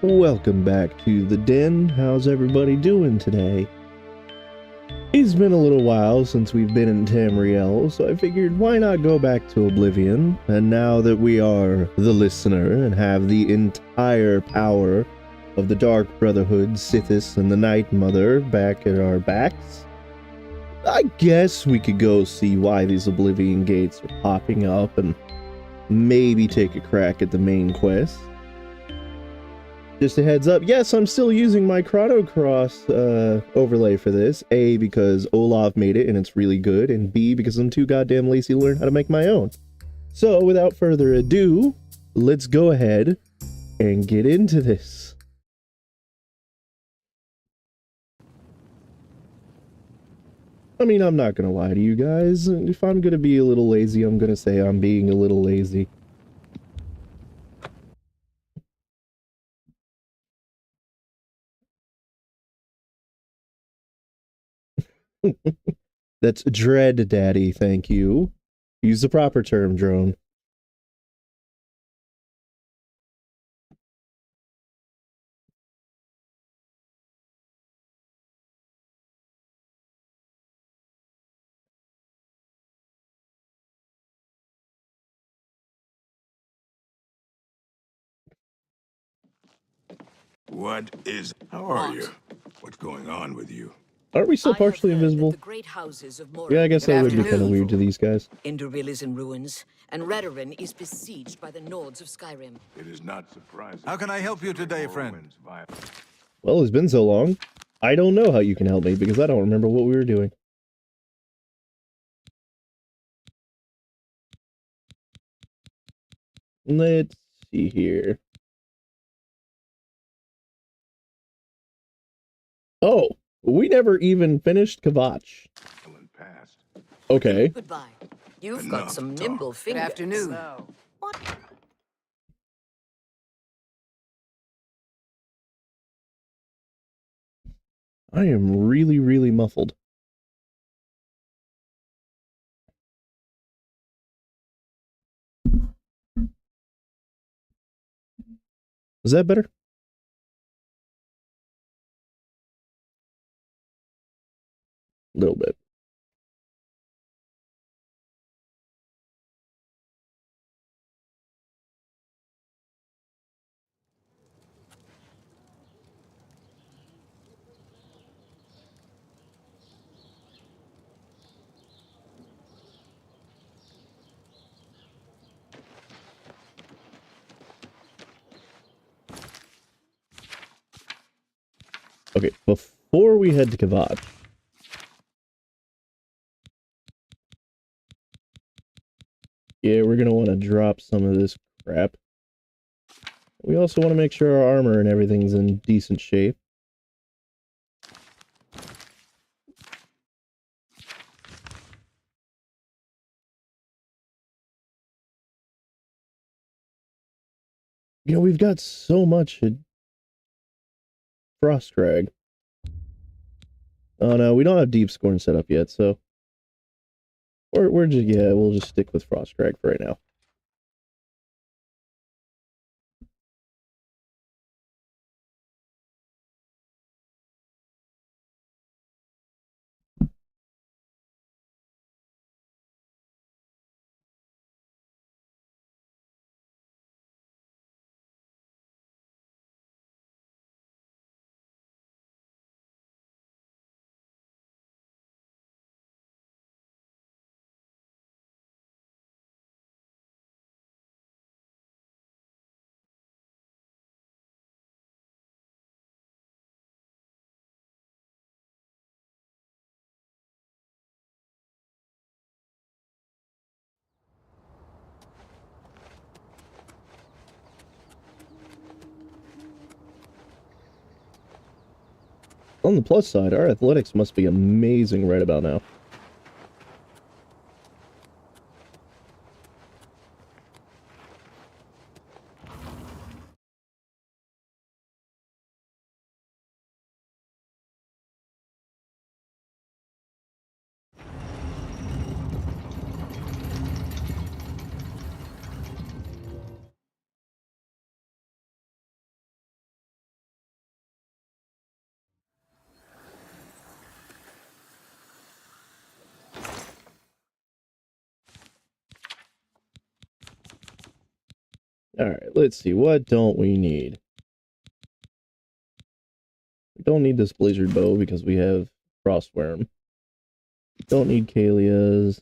Welcome back to the den. How's everybody doing today? It's been a little while since we've been in Tamriel, so I figured why not go back to Oblivion, and now that we are the listener and have the entire power of the Dark Brotherhood, Sithis, and the Night Mother back at our backs, I guess we could go see why these Oblivion gates are popping up and maybe take a crack at the main quest. Just a heads up, yes, I'm still using my Chrono Cross overlay for this. A, because Olaf made it and it's really good, and B, because I'm too goddamn lazy to learn how to make my own. So, without further ado, let's go ahead and get into this. I mean, I'm not gonna lie to you guys. If I'm gonna be a little lazy, I'm gonna say I'm being a little lazy. That's Dread Daddy, thank you. Use the proper term, Drone. How are you? What's going on with you? Aren't we still partially invisible? The great houses of Yeah, I guess that would be kind of weird to these guys. Indoril is in ruins, and Redoran is besieged by the Nords of Skyrim. It is not surprising. How can I help you today, friend? Well, it's been so long. I don't know how you can help me, because I don't remember what we were doing. Let's see here. Oh, we never even finished Kvatch. Okay. Goodbye. You've got some nimble fingers. Good afternoon. What? I am really, really muffled. Is that better? A little bit. Okay, before we head to Kvatch, yeah, we're gonna want to drop some of this crap. We also want to make sure our armor and everything's in decent shape. You know, we've got so much Frost Crag. Oh no, we don't have Deep Scorn set up yet, so we're just, yeah, we'll just stick with Frost Crag for right now. On the plus side, our athletics must be amazing right about now. Alright, let's see. What don't we need? We don't need this blizzard bow because we have frostworm. Don't need Kalias.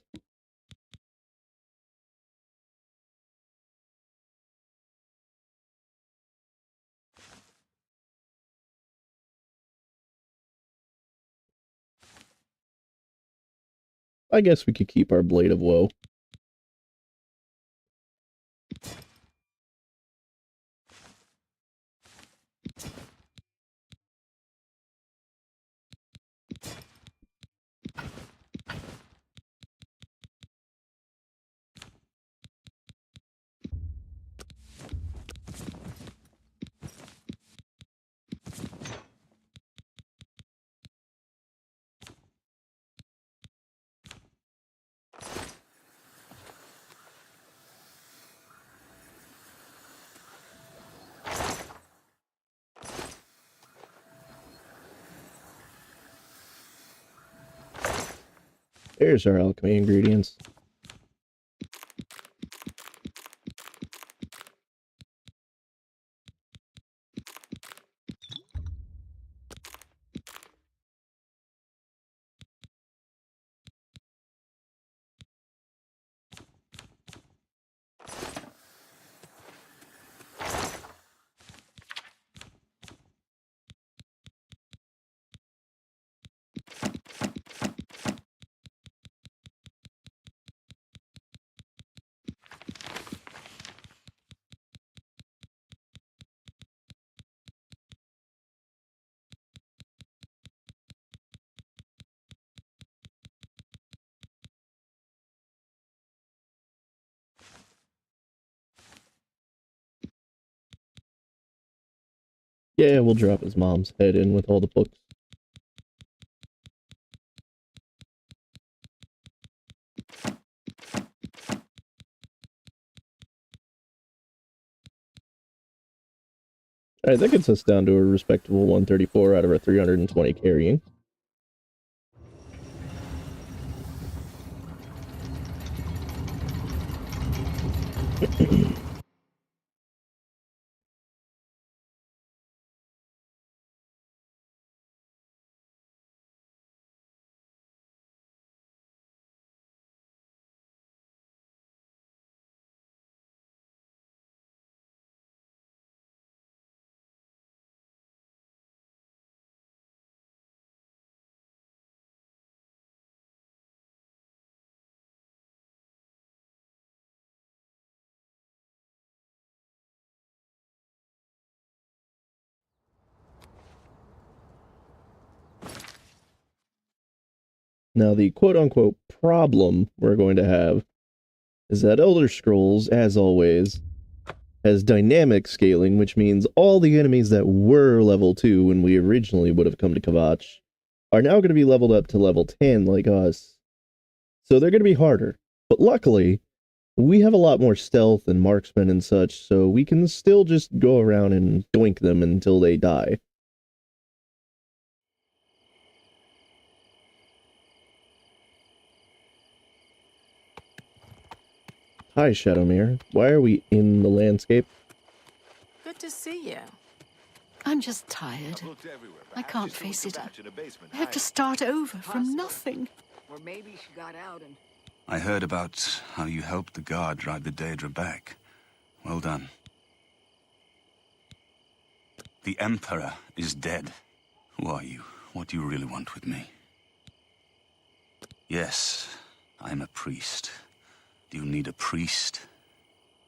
I guess we could keep our Blade of Woe. There's our alchemy ingredients. Yeah, we'll drop his mom's head in with all the books. Alright, that gets us down to a respectable 134 out of our 320 carrying. Now, the quote-unquote problem we're going to have is that Elder Scrolls, as always, has dynamic scaling, which means all the enemies that were level 2 when we originally would have come to Kvatch are now going to be leveled up to level 10 like us. So they're going to be harder. But luckily, we have a lot more stealth and marksmen and such, so we can still just go around and doink them until they die. Hi, Shadowmere. Why are we in the landscape? Good to see you. I'm just tired. I can't face it. I have to start over from nothing. Or maybe she got out and... I heard about how you helped the guard drive the Daedra back. Well done. The Emperor is dead. Who are you? What do you really want with me? Yes, I'm a priest. Do you need a priest?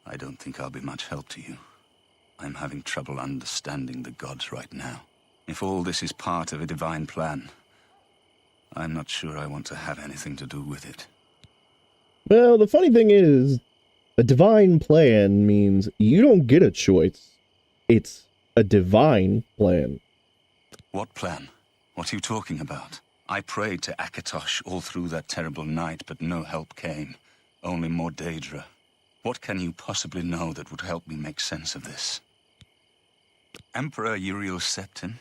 I don't think I'll be much help to you. I'm having trouble understanding the gods right now. If all this is part of a divine plan, I'm not sure I want to have anything to do with it. Well, the funny thing is, a divine plan means you don't get a choice. It's a divine plan. What plan? What are you talking about? I prayed to Kvatch all through that terrible night, but no help came. Only more Daedra. What can you possibly know that would help me make sense of this? Emperor Uriel Septim?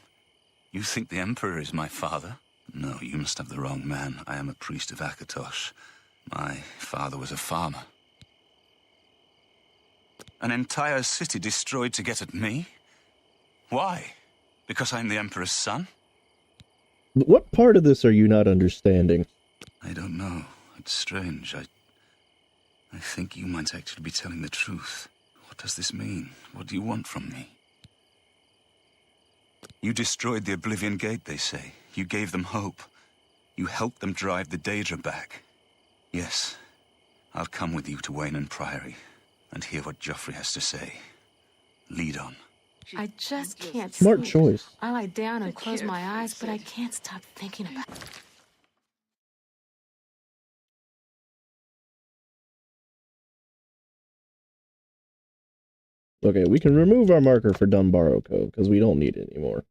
You think the Emperor is my father? No, you must have the wrong man. I am a priest of Kvatch. My father was a farmer. An entire city destroyed to get at me? Why? Because I'm the Emperor's son? What part of this are you not understanding? I don't know. It's strange. I think you might actually be telling the truth. What does this mean? What do you want from me? You destroyed the Oblivion Gate, they say. You gave them hope. You helped them drive the Daedra back. Yes, I'll come with you to Wayne Priory and hear what Joffrey has to say. Lead on. I just can't Smart sleep. choice. I lie down and close my eyes, but I can't stop thinking about it. Okay, we can remove our marker for Dunbarrow Cove, because we don't need it anymore.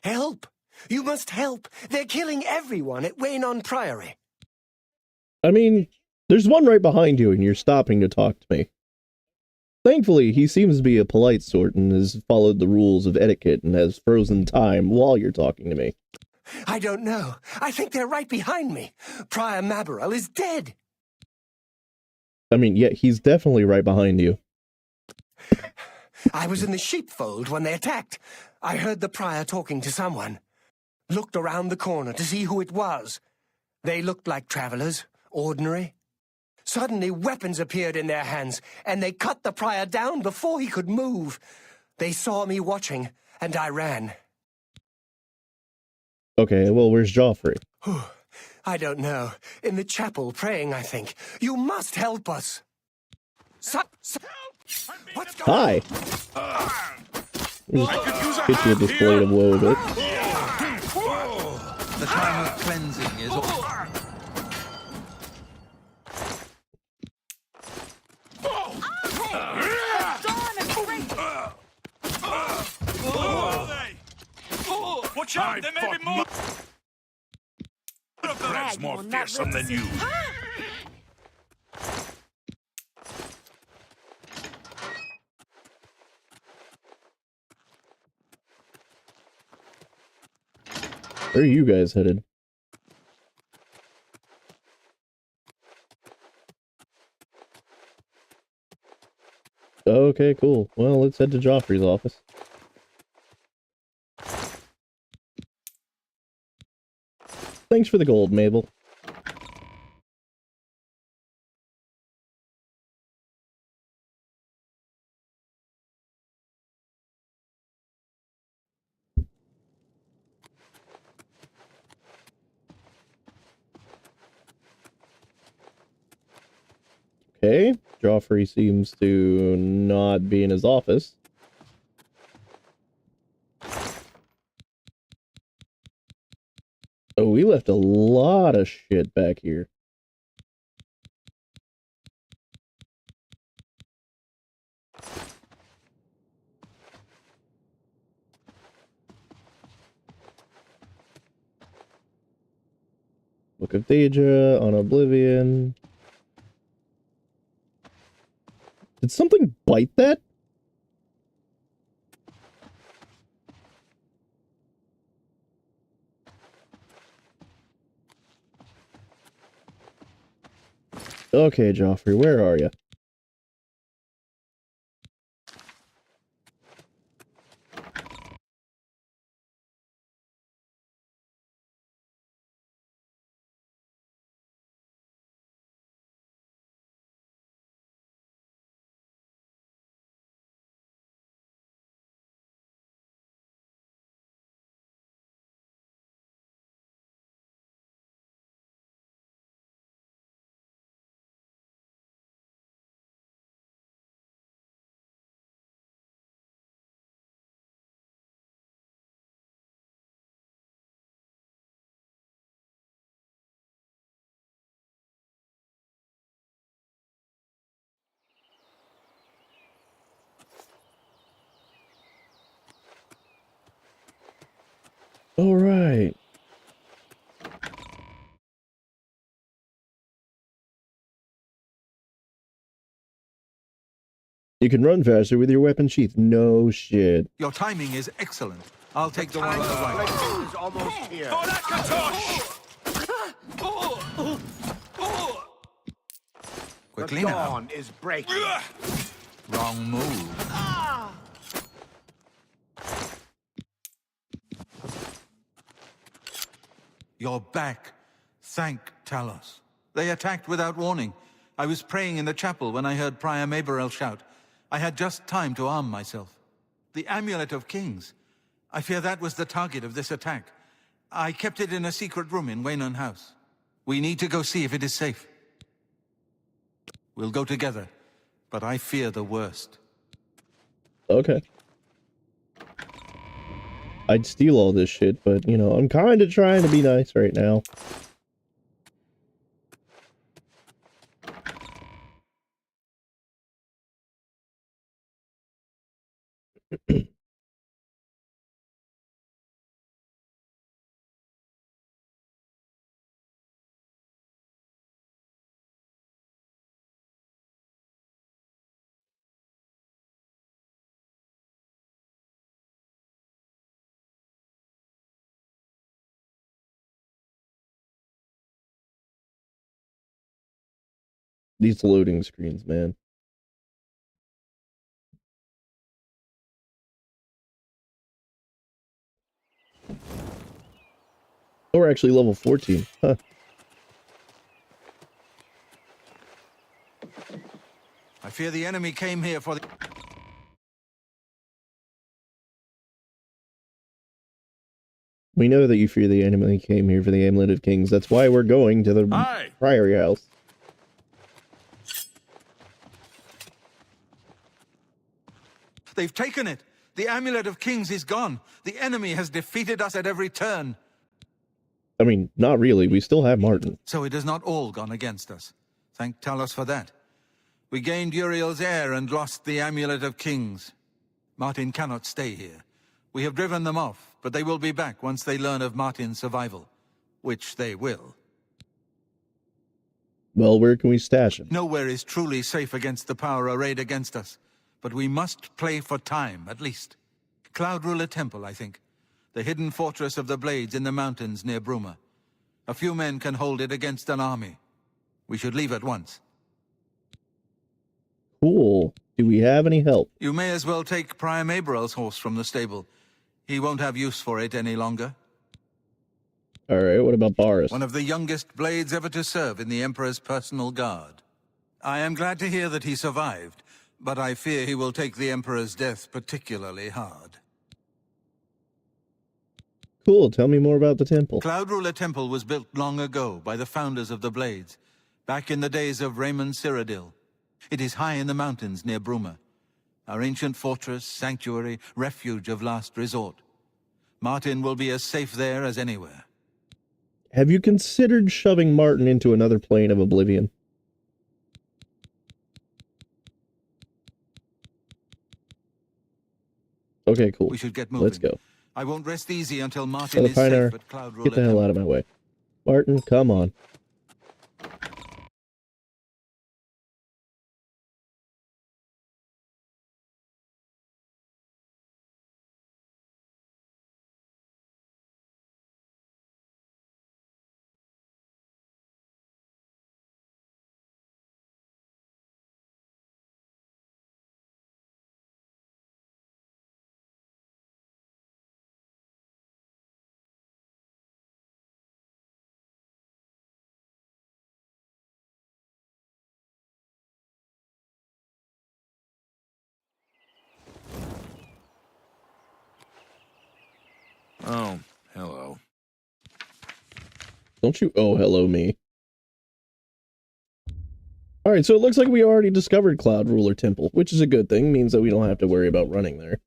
Help! You must help! They're killing everyone at Wayne Priory. I mean, there's one right behind you and you're stopping to talk to me. Thankfully, he seems to be a polite sort and has followed the rules of etiquette and has frozen time while you're talking to me. I don't know. I think they're right behind me. Prior Mabarel is dead. I mean, yeah, he's definitely right behind you. I was in the sheepfold when they attacked. I heard the prior talking to someone. Looked around the corner to see who it was. They looked like travelers, ordinary. Suddenly, weapons appeared in their hands, and they cut the prior down before he could move. They saw me watching, and I ran. Okay, well, where's Joffrey? I don't know. In the chapel, praying, I think. You must help us. What's going Hi! Just hit you with this blade of woe a bit. The time of cleansing is all. Watch out, there may be more. Perhaps more fearsome than you. Where are you guys headed? Okay, cool. Well, let's head to Joffrey's office. Thanks for the gold, Mabel. Okay, Joffrey seems to not be in his office. Oh, we left a lot of shit back here. Book of Daedra on Oblivion. Did something bite that? Okay, Joffrey, where are you? All right. You can run faster with your weapon sheath. No shit. Your timing is excellent. I'll take the one on the right. Is almost here. Quickly The now. dawn is breaking. Wrong move. You're back. Thank Talos. They attacked without warning. I was praying in the chapel when I heard Prior Maberel shout. I had just time to arm myself. The Amulet of Kings. I fear that was the target of this attack. I kept it in a secret room in Waynon House. We need to go see if it is safe. We'll go together, but I fear the worst. Okay. I'd steal all this shit, but, you know, I'm kind of trying to be nice right now. These loading screens, man. Oh, we're actually level 14. Huh. I fear the enemy came here for the... We know that you fear the enemy came here for the Amulet of Kings. That's why we're going to the Aye. Priory House. They've taken it. The Amulet of Kings is gone. The enemy has defeated us at every turn. I mean, not really. We still have Martin. So it has not all gone against us. Thank Talos for that. We gained Uriel's heir and lost the Amulet of Kings. Martin cannot stay here. We have driven them off, but they will be back once they learn of Martin's survival. Which they will. Well, where can we stash him? Nowhere is truly safe against the power arrayed against us. But we must play for time, at least. Cloud Ruler Temple, I think. The hidden fortress of the Blades in the mountains near Bruma. A few men can hold it against an army. We should leave at once. Cool. Do we have any help? You may as well take Prior Maberel's horse from the stable. He won't have use for it any longer. Alright, what about Boris? One of the youngest Blades ever to serve in the Emperor's personal guard. I am glad to hear that he survived, but I fear he will take the Emperor's death particularly hard. Cool, tell me more about the temple. Cloud Ruler Temple was built long ago by the founders of the Blades, back in the days of Raymond Cyrodiil. It is high in the mountains near Bruma. Our ancient fortress, sanctuary, refuge of last resort. Martin will be as safe there as anywhere. Have you considered shoving Martin into another plane of Oblivion? Okay, cool. We should get moving. Let's go. I won't rest easy until Martin Brother is safe Piner, at Cloud Ruler get the hell Temple. out of my way. Martin, come on. Oh, hello. Don't you oh hello me. Alright, so it looks like we already discovered Cloud Ruler Temple, which is a good thing, means that we don't have to worry about running there.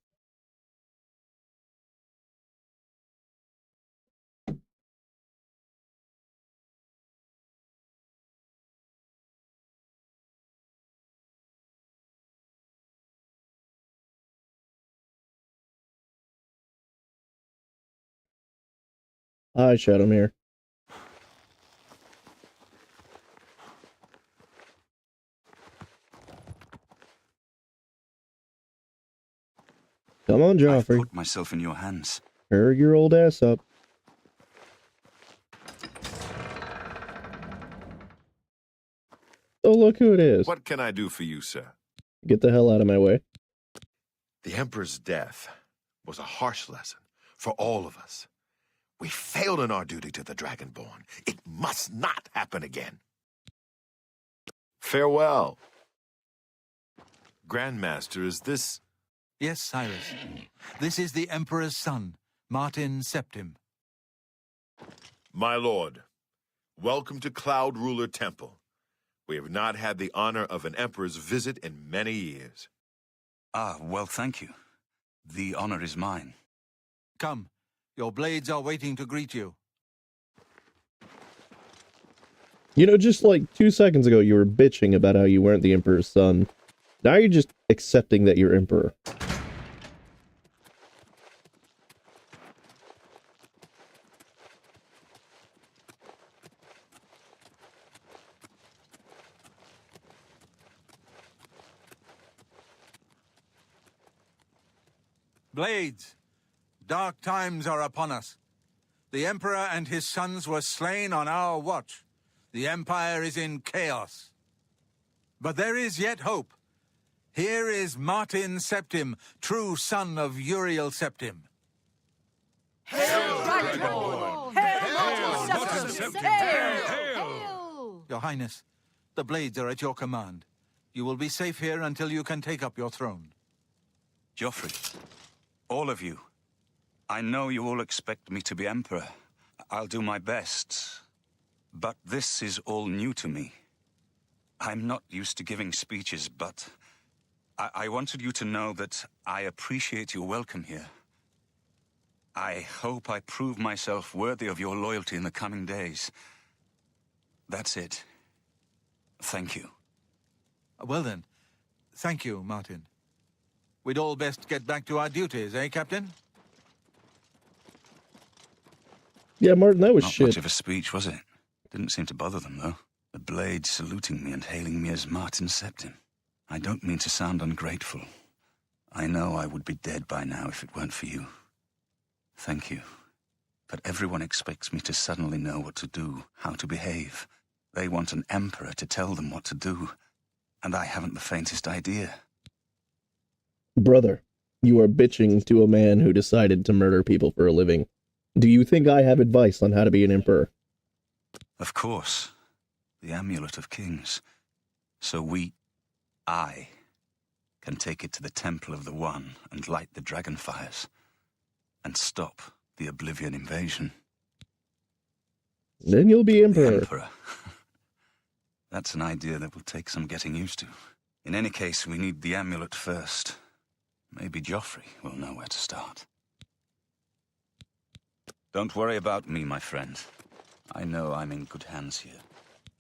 Hi, Shadowmere. Come on, I've Joffrey. put myself in your hands. Hurry your old ass up. Oh, look who it is. What can I do for you, sir? Get the hell out of my way. The Emperor's death was a harsh lesson for all of us. We failed in our duty to the Dragonborn. It must not happen again. Farewell. Grandmaster, is this... Yes, Cyrus. This is the Emperor's son, Martin Septim. My lord, welcome to Cloud Ruler Temple. We have not had the honor of an Emperor's visit in many years. Ah, well, thank you. The honor is mine. Come, your blades are waiting to greet you. You know, just like 2 seconds ago, you were bitching about how you weren't the Emperor's son. Now you're just accepting that you're Emperor. Blades, dark times are upon us. The Emperor and his sons were slain on our watch. The Empire is in chaos. But there is yet hope. Here is Martin Septim, true son of Uriel Septim. Hail, Dragonborn! Hail, Martin Septim! Hail! Your Highness, the Blades are at your command. You will be safe here until you can take up your throne. Joffrey, all of you. I know you all expect me to be Emperor. I'll do my best. But this is all new to me. I'm not used to giving speeches, but I wanted you to know that I appreciate your welcome here. I hope I prove myself worthy of your loyalty in the coming days. That's it. Thank you. Well then, thank you, Martin. We'd all best get back to our duties, eh, Captain? Yeah, Martin, that was Not shit. much of a speech, was it? Didn't seem to bother them, though. The Blades saluting me and hailing me as Martin Septim. I don't mean to sound ungrateful. I know I would be dead by now if it weren't for you. Thank you. But everyone expects me to suddenly know what to do, how to behave. They want an emperor to tell them what to do, and I haven't the faintest idea. Brother, you are bitching to a man who decided to murder people for a living. Do you think I have advice on how to be an emperor? Of course. The Amulet of Kings. So I, can take it to the Temple of the One and light the dragon fires. And stop the Oblivion invasion. Then you'll be The emperor. Emperor. That's an idea that will take some getting used to. In any case, we need the amulet first. Maybe Joffrey will know where to start. Don't worry about me, my friend. I know I'm in good hands here.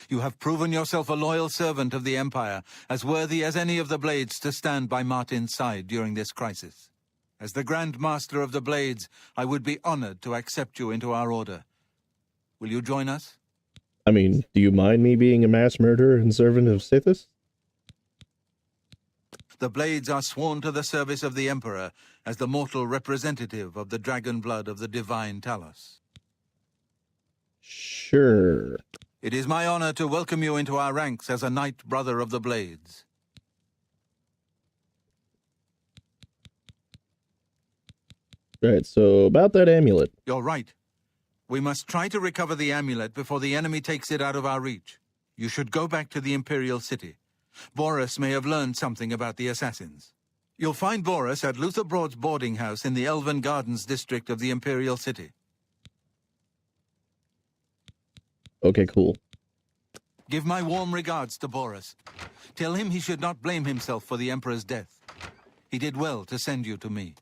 You have proven yourself a loyal servant of the Empire, as worthy as any of the Blades to stand by Martin's side during this crisis. As the Grand Master of the Blades, I would be honored to accept you into our order. Will you join us? I mean, do you mind me being a mass murderer and servant of Sithis? The Blades are sworn to the service of the Emperor as the mortal representative of the dragon blood of the divine Talos. Sure. It is my honor to welcome you into our ranks as a Knight Brother of the Blades. Right, so about that amulet. You're right. We must try to recover the amulet before the enemy takes it out of our reach. You should go back to the Imperial City. Boris may have learned something about the assassins. You'll find Boris at Luther Broad's boarding house in the Elven Gardens district of the Imperial City. Okay, cool. Give my warm regards to Boris. Tell him he should not blame himself for the Emperor's death. He did well to send you to me.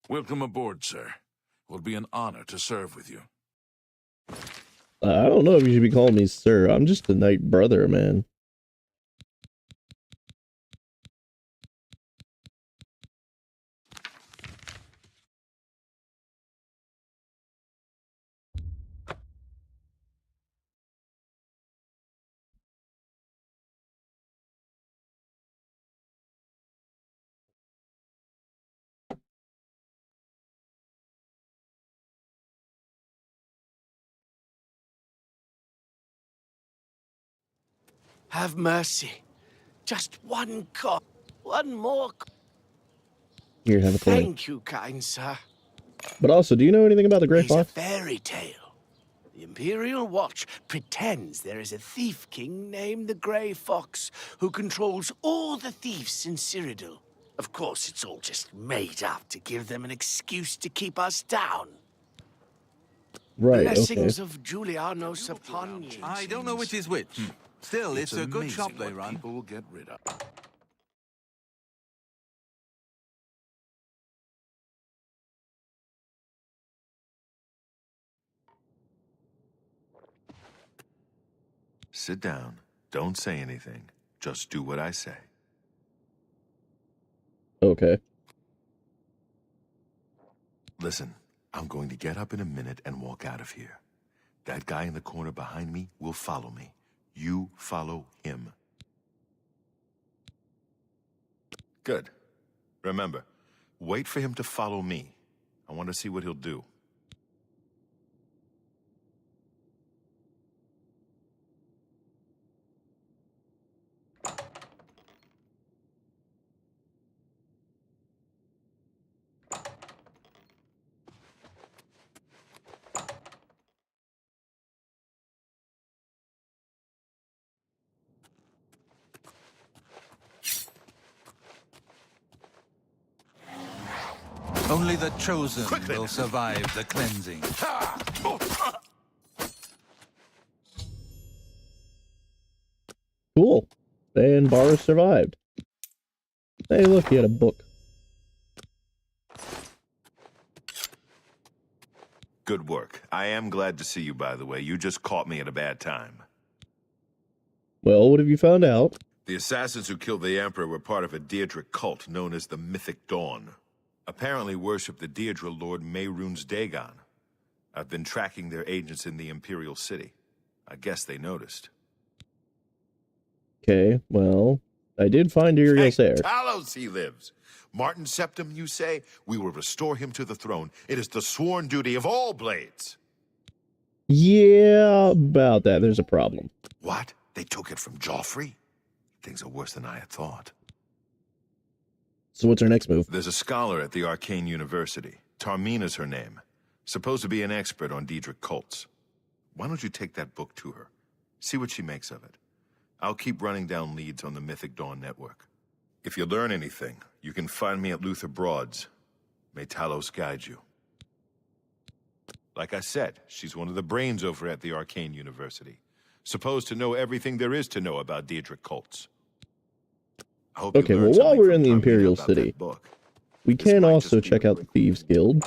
Welcome aboard, sir. It will be an honor to serve with you. I don't know if you should be calling me sir. I'm just a Knight Brother, man. Have mercy. Just one more. Here, have a coin. Thank you, kind sir. But also, do you know anything about the Grey He's a Fox? fairy tale. The Imperial Watch pretends there is a thief king named the Grey Fox who controls all the thieves in Cyrodiil. Of course, it's all just made up to give them an excuse to keep us down. Right, Blessings okay. of Giuliano's upon you. I don't know which is which. Still, it's a good shop they run. People will get rid of. Sit down. Don't say anything. Just do what I say. Okay. Listen, I'm going to get up in a minute and walk out of here. That guy in the corner behind me will follow me. You follow him. Good. Remember, wait for him to follow me. I want to see what he'll do. Only the chosen will survive the cleansing. Cool. And Boris survived. Hey, look, he had a book. Good work. I am glad to see you, by the way. You just caught me at a bad time. Well, what have you found out? The assassins who killed the Emperor were part of a Daedric cult known as the Mythic Dawn. Apparently worship the Daedra Lord Mehrunes Dagon. I've been tracking their agents in the Imperial City. I guess they noticed. Okay, well, I did find Uriel's heir. Talos he lives. Martin Septim, you say? We will restore him to the throne. It is the sworn duty of all blades. Yeah, about that. There's a problem. What? They took it from Joffrey? Things are worse than I had thought. So what's our next move? There's a scholar at the Arcane University. Tarmina's her name. Supposed to be an expert on Daedric cults. Why don't you take that book to her? See what she makes of it. I'll keep running down leads on the Mythic Dawn network. If you learn anything, you can find me at Luther Broad's. May Talos guide you. Like I said, she's one of the brains over at the Arcane University. Supposed to know everything there is to know about Daedric cults. I hope Okay, you well, learned while something we're from in the Tarmina Imperial about that City, book. we This can might also just be check out the really Thieves Guild.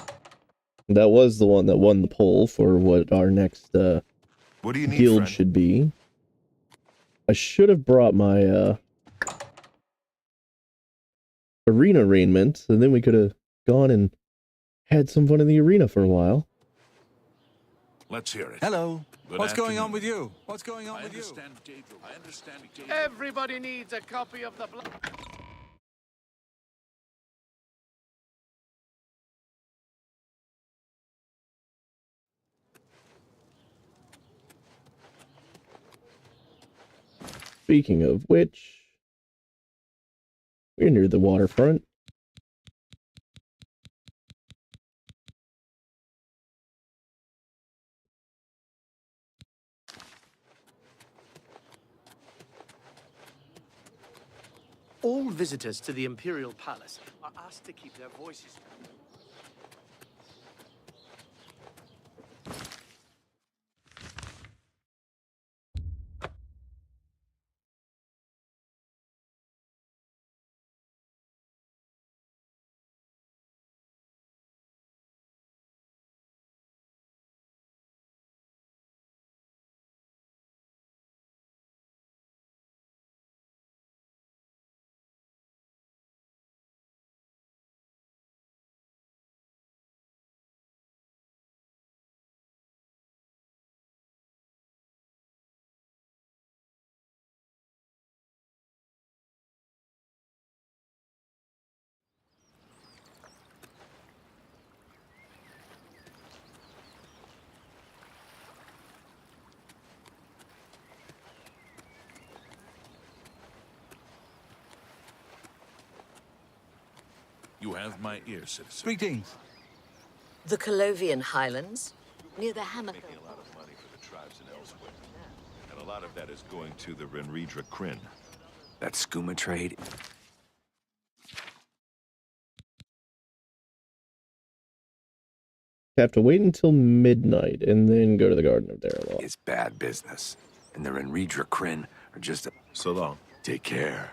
That was the one that won the poll for what our next What do you need, guild friend? should be. I should have brought my arena raiment, and then we could have gone and had some fun in the arena for a while. Let's hear it. Hello. Good What's going on afternoon. with you? What's going on with you? I understand. Everybody needs a copy of the blood. Speaking of which, we're near the waterfront. All visitors to the Imperial Palace are asked to keep their voices You have my ear, citizen. Greetings. The Colovian Highlands, near the Hammer. Making a lot of money for the tribes and elsewhere. And a lot of that is going to the Renredra Kryn. That skooma trade. Have to wait until midnight and then go to the Garden of Darrell. It's bad business. And the Renredra Kryn are just a... So long. Take care.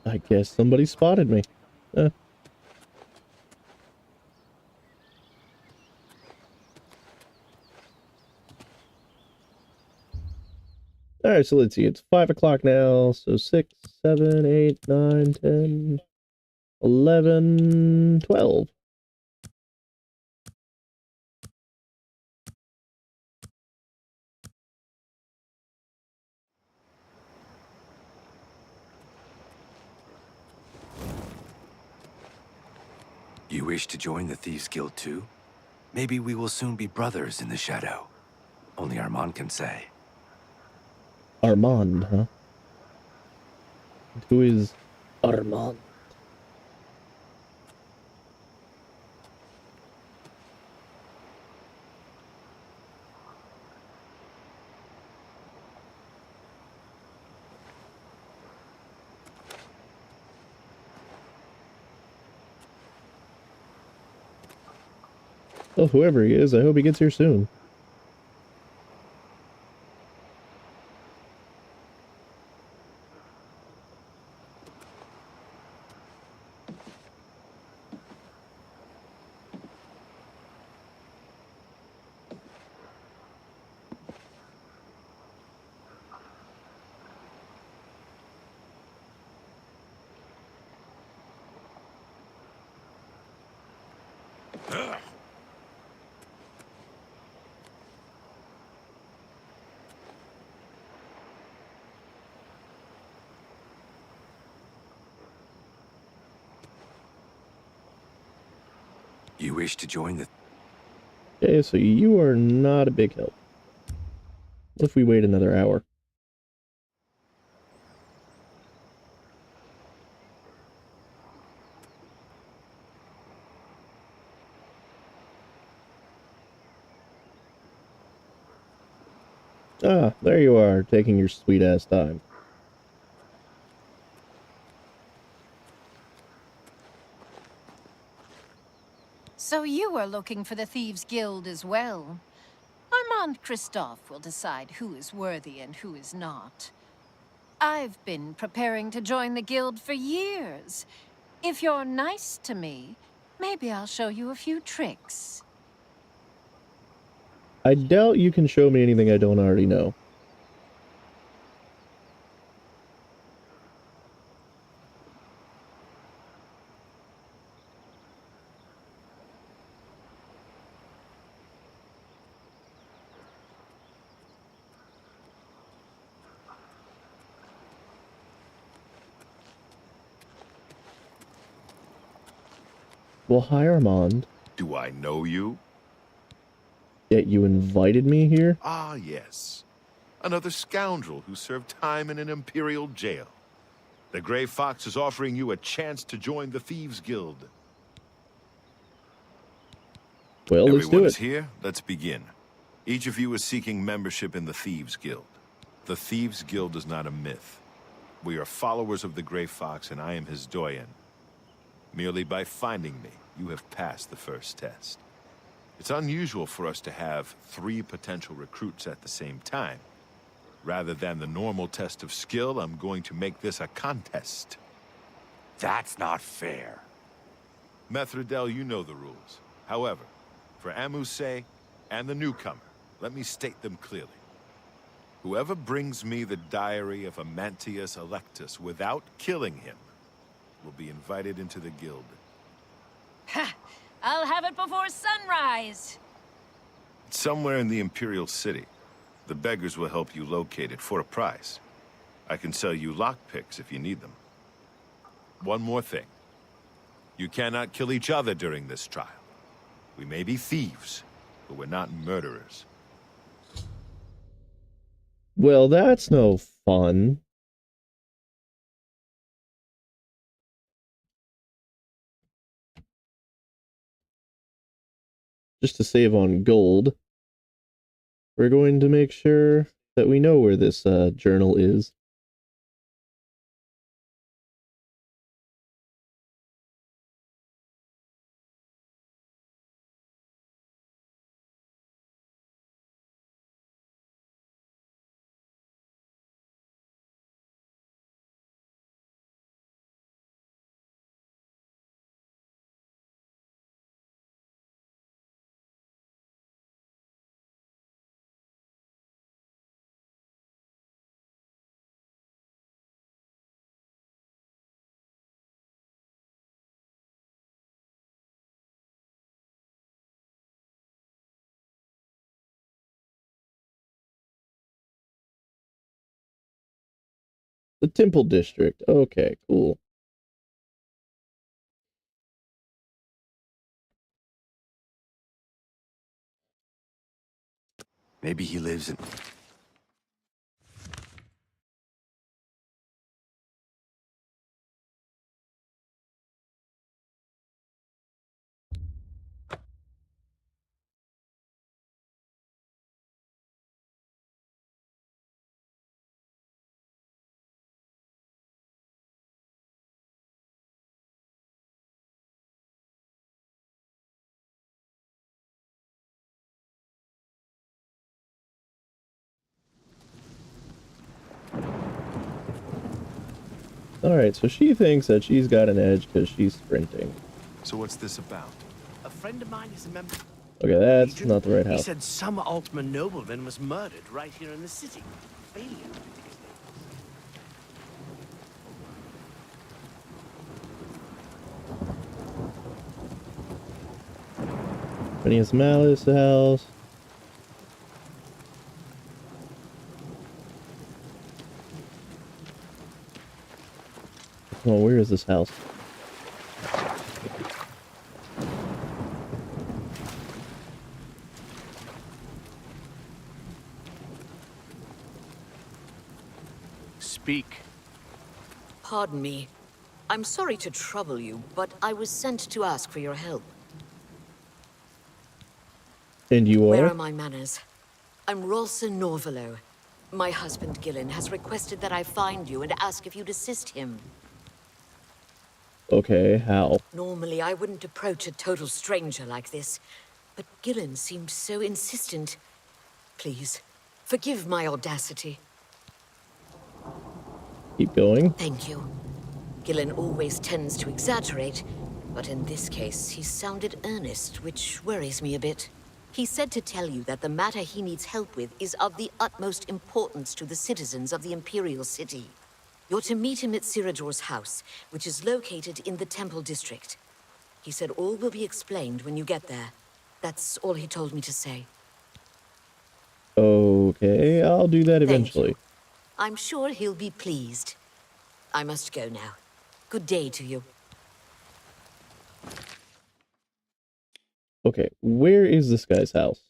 I guess somebody spotted me. Alright, so let's see. It's 5 o'clock now. So 6, 7, 8, 9, 10, 11, 12. You wish to join the Thieves Guild too? Maybe we will soon be brothers in the shadow. Only Armand can say. Armand, huh? Who is Armand? Well, whoever he is, I hope he gets here soon. You wish to join the... Okay, so you are not a big help. What if we wait another hour? Ah, there you are, taking your sweet-ass time. So you are looking for the Thieves Guild as well. Armand Christophe will decide who is worthy and who is not. I've been preparing to join the guild for years. If you're nice to me, maybe I'll show you a few tricks. I doubt you can show me anything I don't already know. Well, hi, Armand. Do I know you? Yet you invited me here? Ah, yes. Another scoundrel who served time in an Imperial jail. The Grey Fox is offering you a chance to join the Thieves Guild. Well, let's do Everyone it. is here. Let's begin. Each of you is seeking membership in the Thieves Guild. The Thieves Guild is not a myth. We are followers of the Grey Fox, and I am his doyen. Merely by finding me, you have passed the first test. It's unusual for us to have 3 potential recruits at the same time. Rather than the normal test of skill, I'm going to make this a contest. That's not fair. Methredel, you know the rules. However, for Amuse and the newcomer, let me state them clearly. Whoever brings me the diary of Amantius Electus without killing him will be invited into the guild. Ha! I'll have it before sunrise! It's somewhere in the Imperial City. The beggars will help you locate it for a price. I can sell you lockpicks if you need them. One more thing. You cannot kill each other during this trial. We may be thieves, but we're not murderers. Well, that's no fun. Just to save on gold, we're going to make sure that we know where this journal is. The Temple District. Okay, cool. Maybe he lives in... Alright, so she thinks that she's got an edge because she's sprinting. So what's this about? A friend of mine is a member. Okay, that's Legion. not the right He house. said some Altman nobleman was murdered right here in the city. Failure. Phineas Malice house. Oh, where is this house? Speak. Pardon me. I'm sorry to trouble you, but I was sent to ask for your help. And you Where are? are my manners? I'm Rolson Norvelo. My husband Gillen has requested that I find you and ask if you'd assist him. Okay, how? Normally, I wouldn't approach a total stranger like this, but Gillen seemed so insistent. Please, forgive my audacity. Keep going. Thank you. Gillen always tends to exaggerate, but in this case, he sounded earnest, which worries me a bit. He said to tell you that the matter he needs help with is of the utmost importance to the citizens of the Imperial City. You're to meet him at Cyrodiil's house, which is located in the Temple District. He said all will be explained when you get there. That's all he told me to say. Okay, I'll do that Thank eventually. you. I'm sure he'll be pleased. I must go now. Good day to you. Okay, where is this guy's house?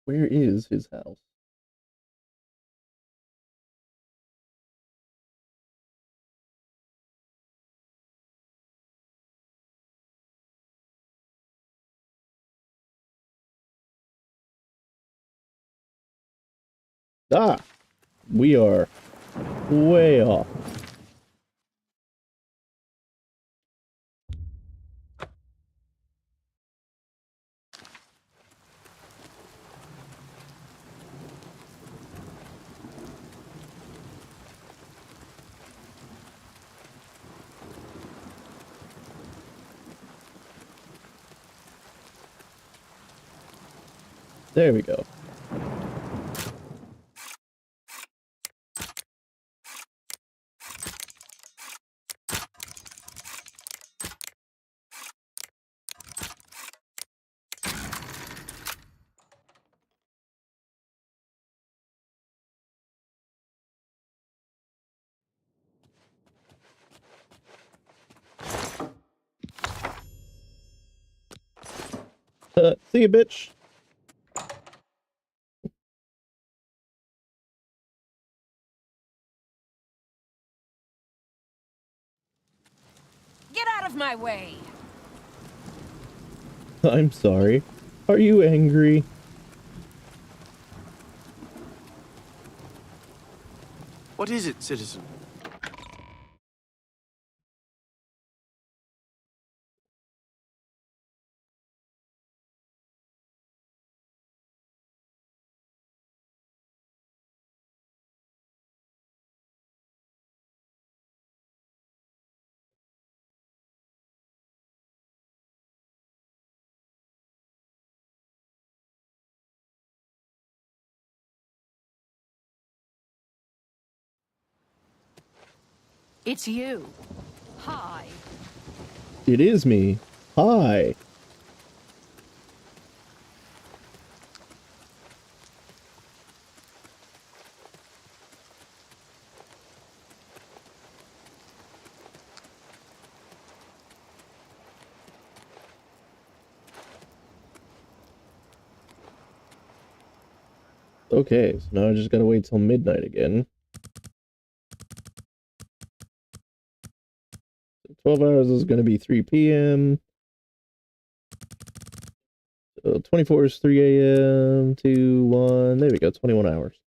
Where is his house? Ah! We are way off. There we go. See you, bitch. Get out of my way! I'm sorry. Are you angry? What is it, citizen? It's you. Hi. It is me. Hi. Okay, so now I just gotta wait till midnight again. 12 hours is gonna be 3 p.m. 24 is 3 a.m. to 1. There we go, 21 hours.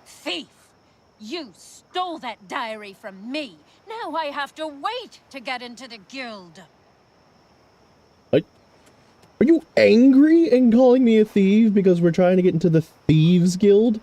Thief! You stole that diary from me. Now I have to wait to get into the guild. Are you angry and calling me a thief because we're trying to get into the Thieves Guild?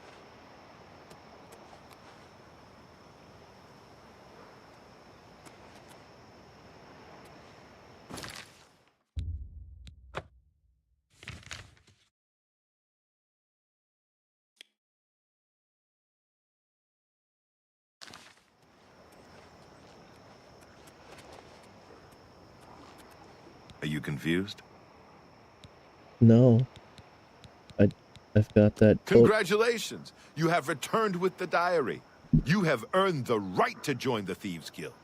Are you confused? No. I've got that. Congratulations! You have returned with the diary. You have earned the right to join the Thieves Guild.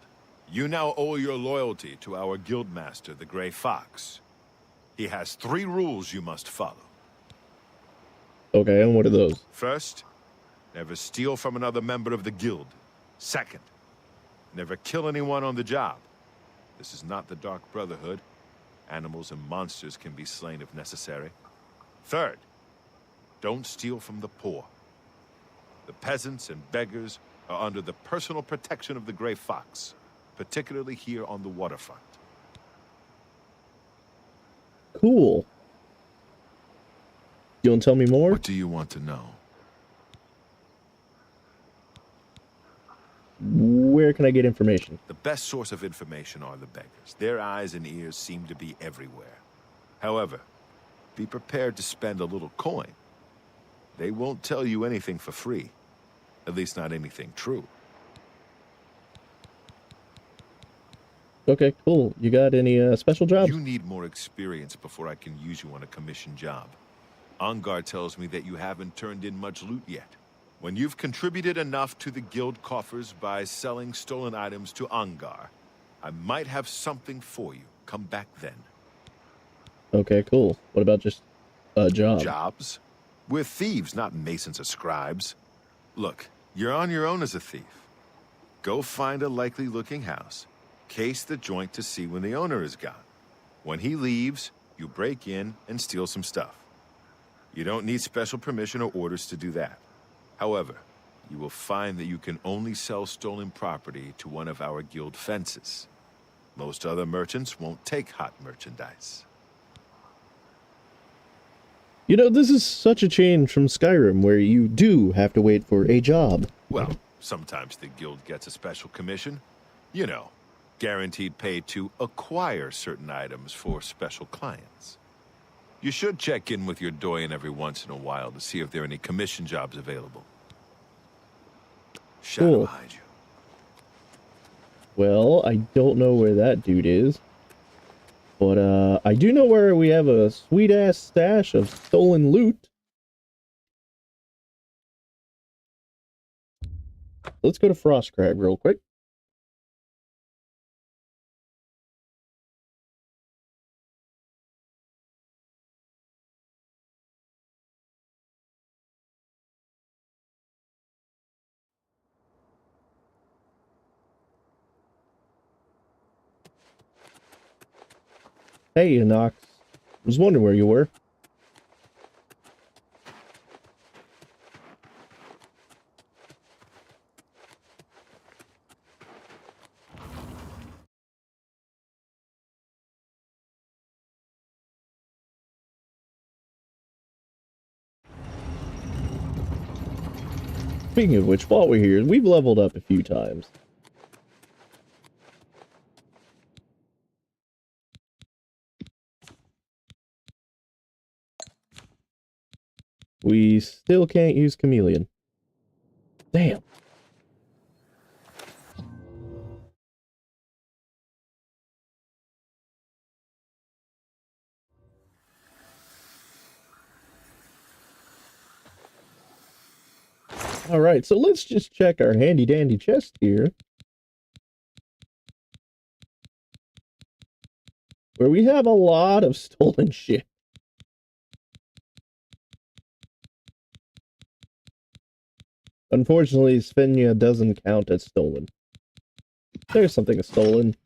You now owe your loyalty to our guildmaster, the Gray Fox. He has 3 rules you must follow. Okay, and what are those? First, never steal from another member of the guild. Second, never kill anyone on the job. This is not the Dark Brotherhood. Animals and monsters can be slain if necessary. Third, don't steal from the poor. The peasants and beggars are under the personal protection of the Gray Fox, particularly here on the waterfront. Cool. You want to tell me more? What do you want to know? Where can I get information? The best source of information are the beggars. Their eyes and ears seem to be everywhere. However, be prepared to spend a little coin. They won't tell you anything for free. At least not anything true. Okay, cool. You got any special jobs? You need more experience before I can use you on a commission job. Angar tells me that you haven't turned in much loot yet. When you've contributed enough to the guild coffers by selling stolen items to Angar, I might have something for you. Come back then. Okay, cool. What about just a job? Jobs? We're thieves, not masons or scribes. Look, you're on your own as a thief. Go find a likely-looking house. Case the joint to see when the owner is gone. When he leaves, you break in and steal some stuff. You don't need special permission or orders to do that. However, you will find that you can only sell stolen property to one of our guild fences. Most other merchants won't take hot merchandise. You know, this is such a change from Skyrim, where you do have to wait for a job. Well, sometimes the guild gets a special commission. You know, guaranteed pay to acquire certain items for special clients. You should check in with your doyen every once in a while to see if there are any commission jobs available. Shadow Cool. behind you. Well, I don't know where that dude is. But, I do know where we have a sweet-ass stash of stolen loot. Let's go to Frostcrag real quick. Hey, Enoch. I was wondering where you were. Speaking of which, while we're here, we've leveled up a few times. We still can't use Chameleon. Damn. Alright, so let's just check our handy-dandy chest here. Where we have a lot of stolen shit. Unfortunately, Svenja doesn't count as stolen. There's something stolen.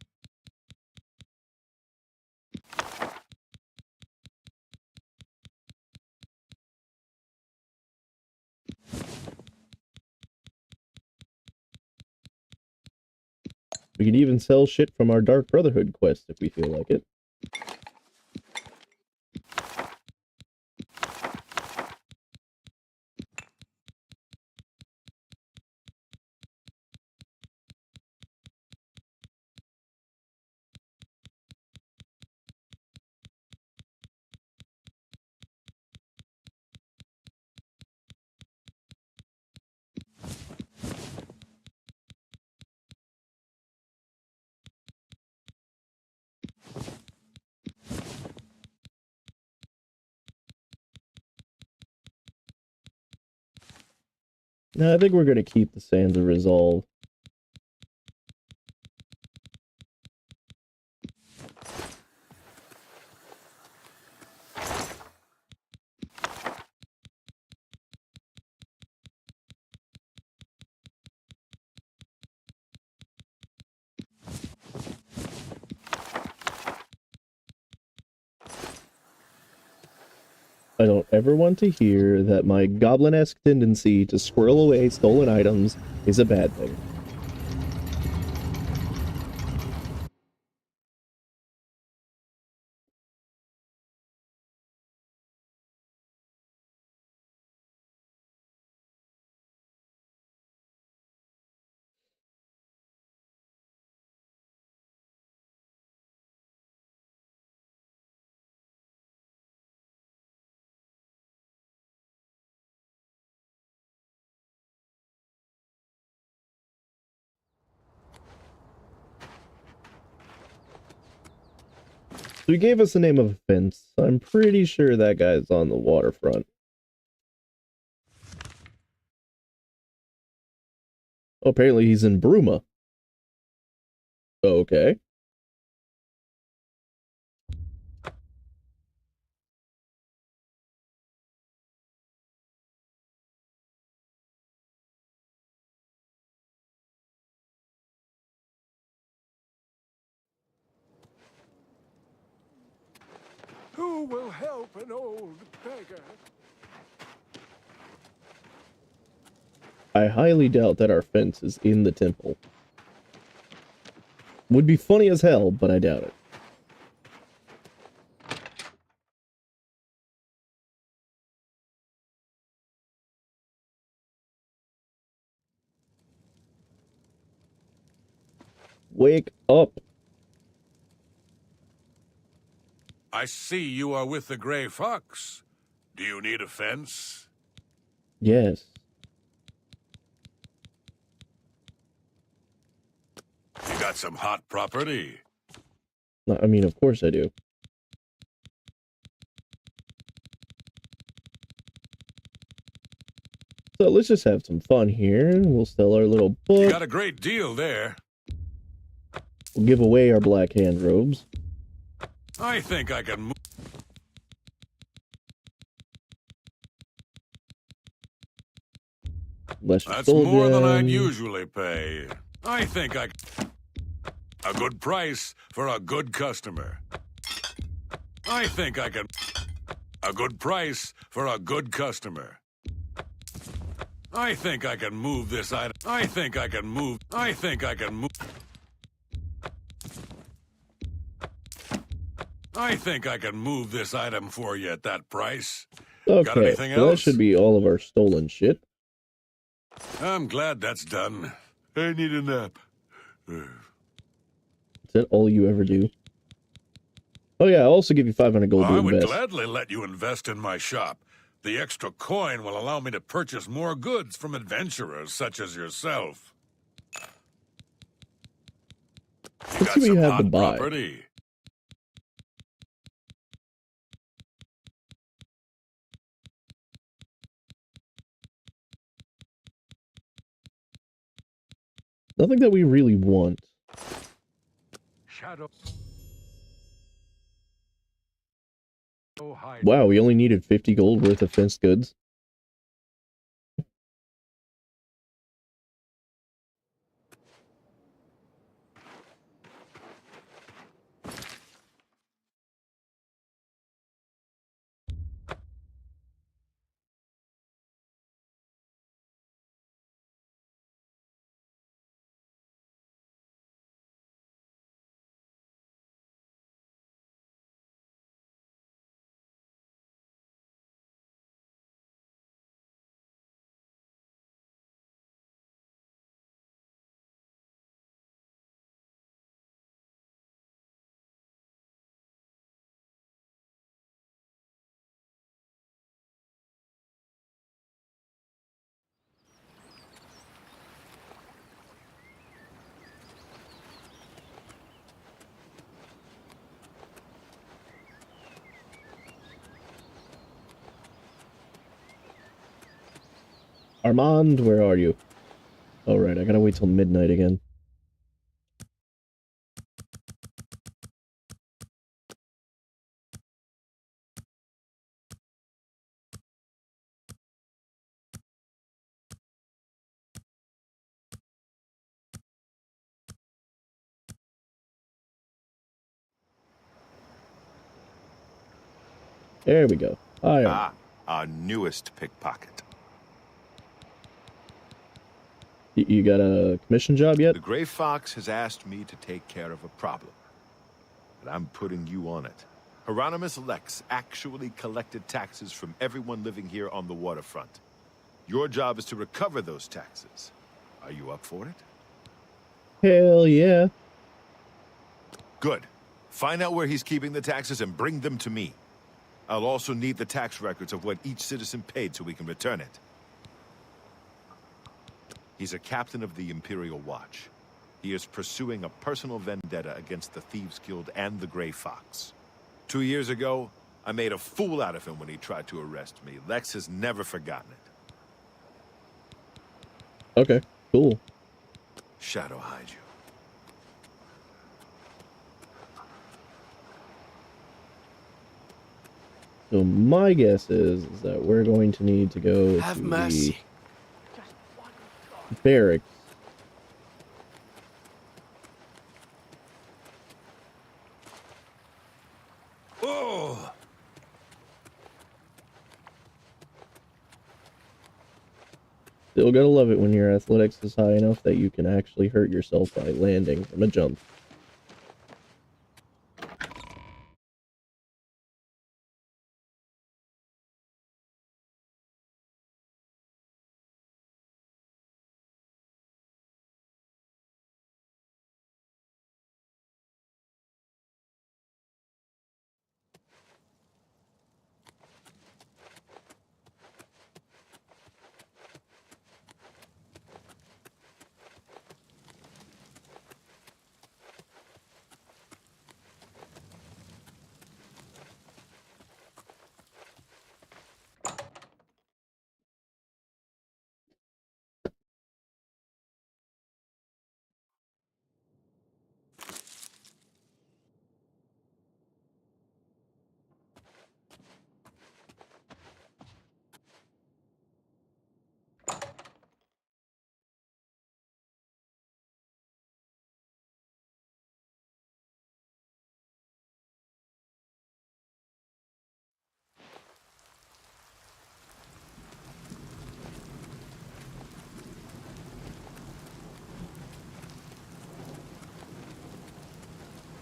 We could even sell shit from our Dark Brotherhood quest if we feel like it. No, I think we're going to keep the Sands of Resolve. I don't ever want to hear that my goblin-esque tendency to squirrel away stolen items is a bad thing. So he gave us the name of a fence. I'm pretty sure that guy's on the waterfront. Oh, apparently he's in Bruma. Okay. Who will help an old beggar? I highly doubt that our fence is in the temple. Would be funny as hell, but I doubt it. Wake up. I see you are with the Gray Fox. Do you need a fence? Yes. You got some hot property. I mean, of course I do. So let's just have some fun here. We'll sell our little book. You got a great deal there. We'll give away our black hand robes. I think I can move. That's more than I'd usually pay. I think I... A good price for a good customer. I think I can... A good price for a good customer. I think I can move this item. I think I can move... I think I can move... I think I can move this item for you at that price. Got Okay, anything so that else? should be all of our stolen shit. I'm glad that's done. I need a nap. Is that all you ever do? Oh yeah, I'll also give you 500 gold to I would invest. gladly let you invest in my shop. The extra coin will allow me to purchase more goods from adventurers such as yourself. Let's see what you have to buy. Property. Nothing that we really want. Shadow. Wow, we only needed 50 gold worth of fenced goods. Armand, where are you? All right, I gotta wait till midnight again. There we go. Ah, our newest pickpocket. You got a commission job yet? The Gray Fox has asked me to take care of a problem, but I'm putting you on it. Hieronymus Lex actually collected taxes from everyone living here on the waterfront. Your job is to recover those taxes. Are you up for it? Hell yeah. Good. Find out where he's keeping the taxes and bring them to me. I'll also need the tax records of what each citizen paid so we can return it. He's a captain of the Imperial Watch. He is pursuing a personal vendetta against the Thieves Guild and the Gray Fox. 2 years ago, I made a fool out of him when he tried to arrest me. Lex has never forgotten it. Okay, cool. Shadow hide you. So my guess is that we're going to need to go Have to mercy. the barracks. Oh, Still gotta love it when your athletics is high enough that you can actually hurt yourself by landing from a jump.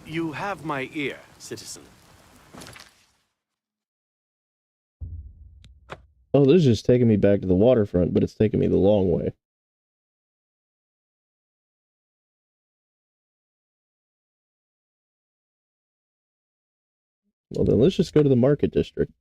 You have my ear, citizen. Oh, this is just taking me back to the waterfront, but it's taking me the long way. Well, then let's just go to the market district.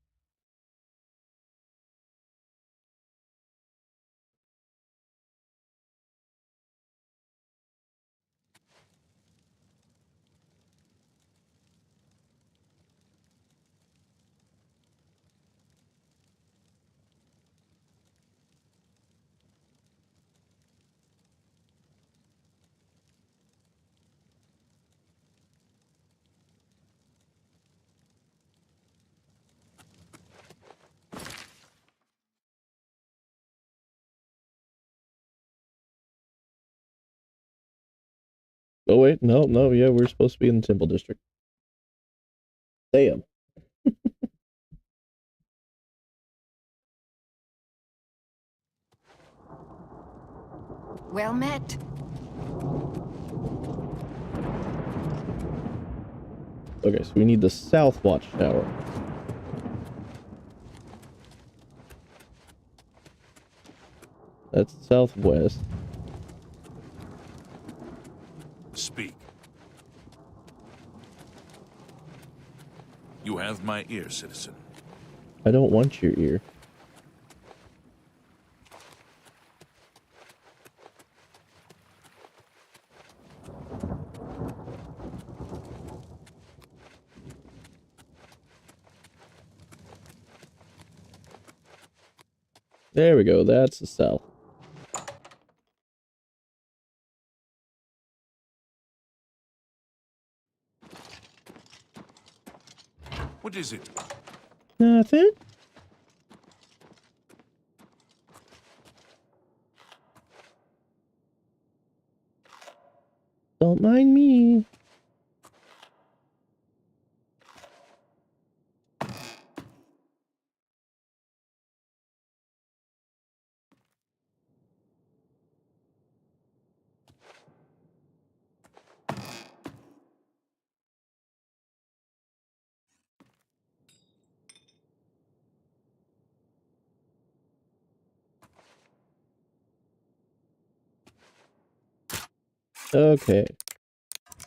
Oh, wait, no, yeah, we're supposed to be in the temple district. Damn. Well met. Okay, so we need the South Watchtower. That's southwest. Speak. You have my ear, citizen. I don't want your ear. There we go, that's the south. What is it? Nothing. Don't mind me. Okay.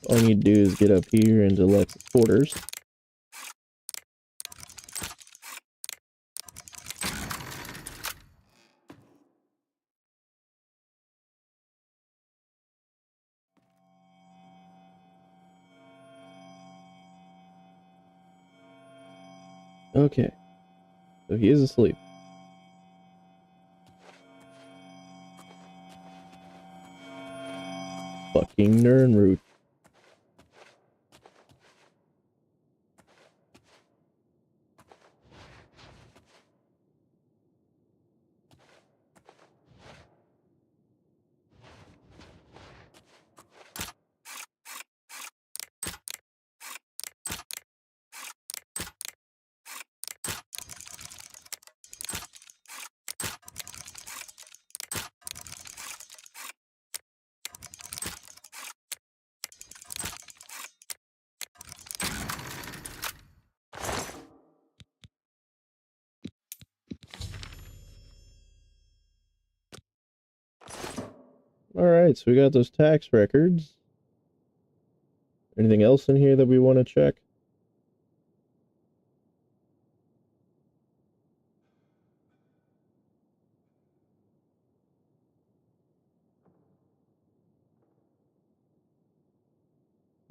All I need to do is get up here into Lex's quarters. Okay. So he is asleep. Fucking Nernroot. Alright, so we got those tax records. Anything else in here that we want to check?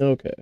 Okay.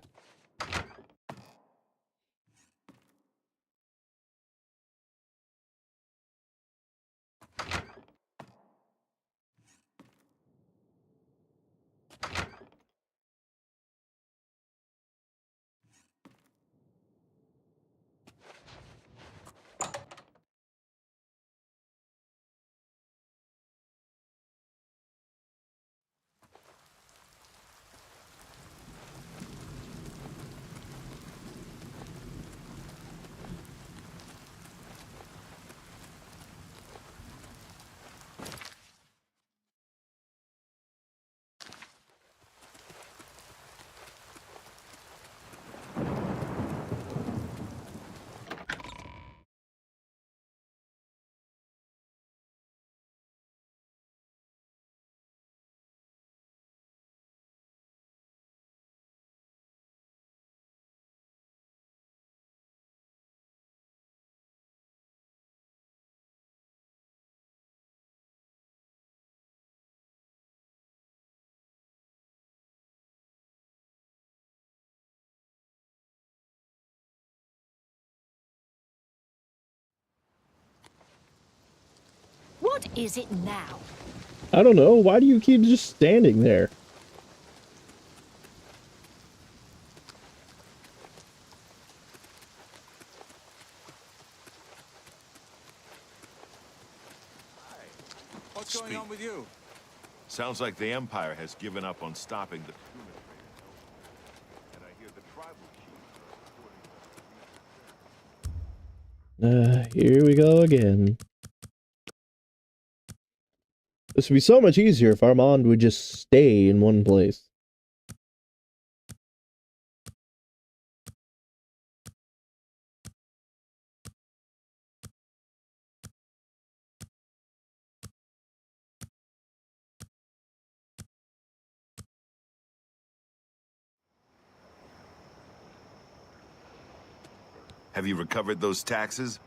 What is it now? I don't know. Why do you keep just standing there? What's going on with you? Sounds like the Empire has given up on stopping the Puma traders. And I hear the tribal chiefs are Here we go again. This would be so much easier if Armand would just stay in one place. Have you recovered those taxes?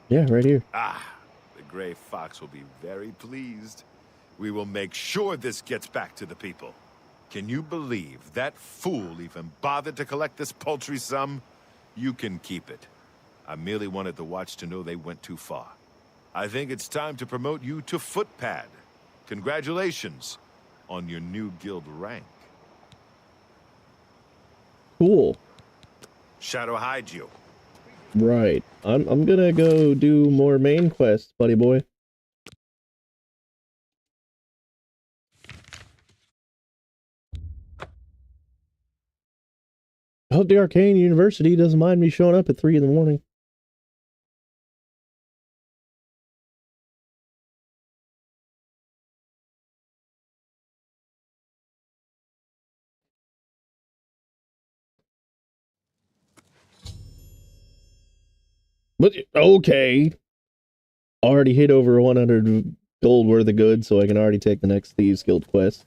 Yeah, right here. Ah, the Gray Fox will be very pleased. We will make sure this gets back to the people. Can you believe that fool even bothered to collect this paltry sum? You can keep it. I merely wanted the Watch to know they went too far. I think it's time to promote you to Footpad. Congratulations on your new guild rank. Cool. Shadow hide you. Right. I'm gonna go do more main quests, buddy boy. I hope the Arcane University doesn't mind me showing up at 3 in the morning. But, okay. Already hit over 100 gold worth of goods, so I can already take the next Thieves Guild quest.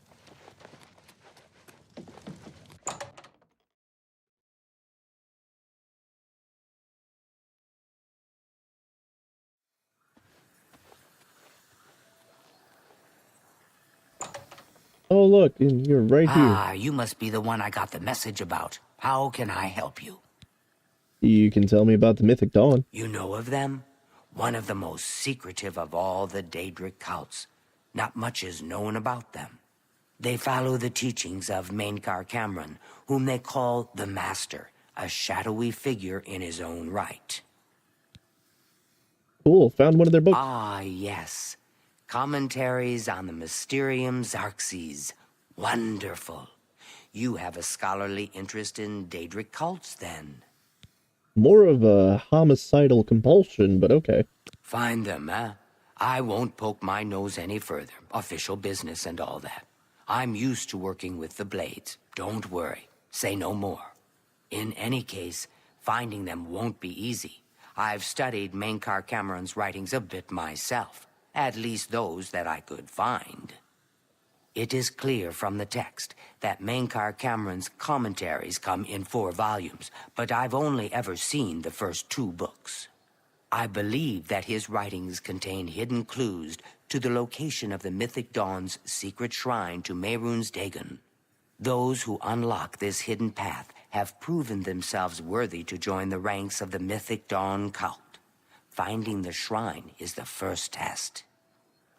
Oh, look, you're right here. Ah, you must be the one I got the message about. How can I help you? You can tell me about the Mythic Dawn. You know of them? One of the most secretive of all the Daedric cults. Not much is known about them. They follow the teachings of Mainkar Cameron, whom they call the Master, a shadowy figure in his own right. Cool, found one of their books. Ah, yes. Commentaries on the Mysterium Xarxes. Wonderful. You have a scholarly interest in Daedric cults, then? More of a homicidal compulsion, but okay. Find them, eh? I won't poke my nose any further. Official business and all that. I'm used to working with the Blades. Don't worry. Say no more. In any case, finding them won't be easy. I've studied Mainkar Cameron's writings a bit myself. At least those that I could find. It is clear from the text that Mankar Cameron's commentaries come in 4 volumes, but I've only ever seen the first 2 books. I believe that his writings contain hidden clues to the location of the Mythic Dawn's secret shrine to Mehrunes Dagon. Those who unlock this hidden path have proven themselves worthy to join the ranks of the Mythic Dawn cult. Finding the shrine is the first test.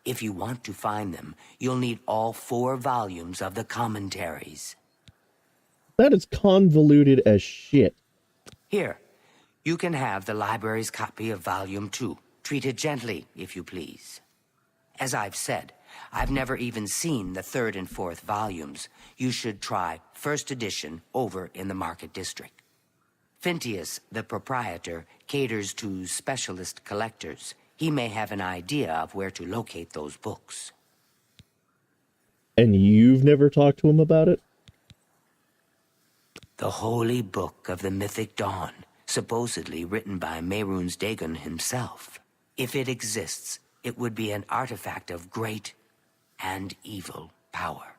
If you want to find them, you'll need all 4 volumes of the commentaries. That is convoluted as shit. Here, you can have the library's copy of Volume 2. Treat it gently, if you please. As I've said, I've never even seen the 3rd and 4th volumes. You should try first edition over in the Market District. Phintius, the proprietor, caters to specialist collectors. He may have an idea of where to locate those books. And you've never talked to him about it? The Holy Book of the Mythic Dawn, supposedly written by Mehrunes Dagon himself. If it exists, it would be an artifact of great and evil power.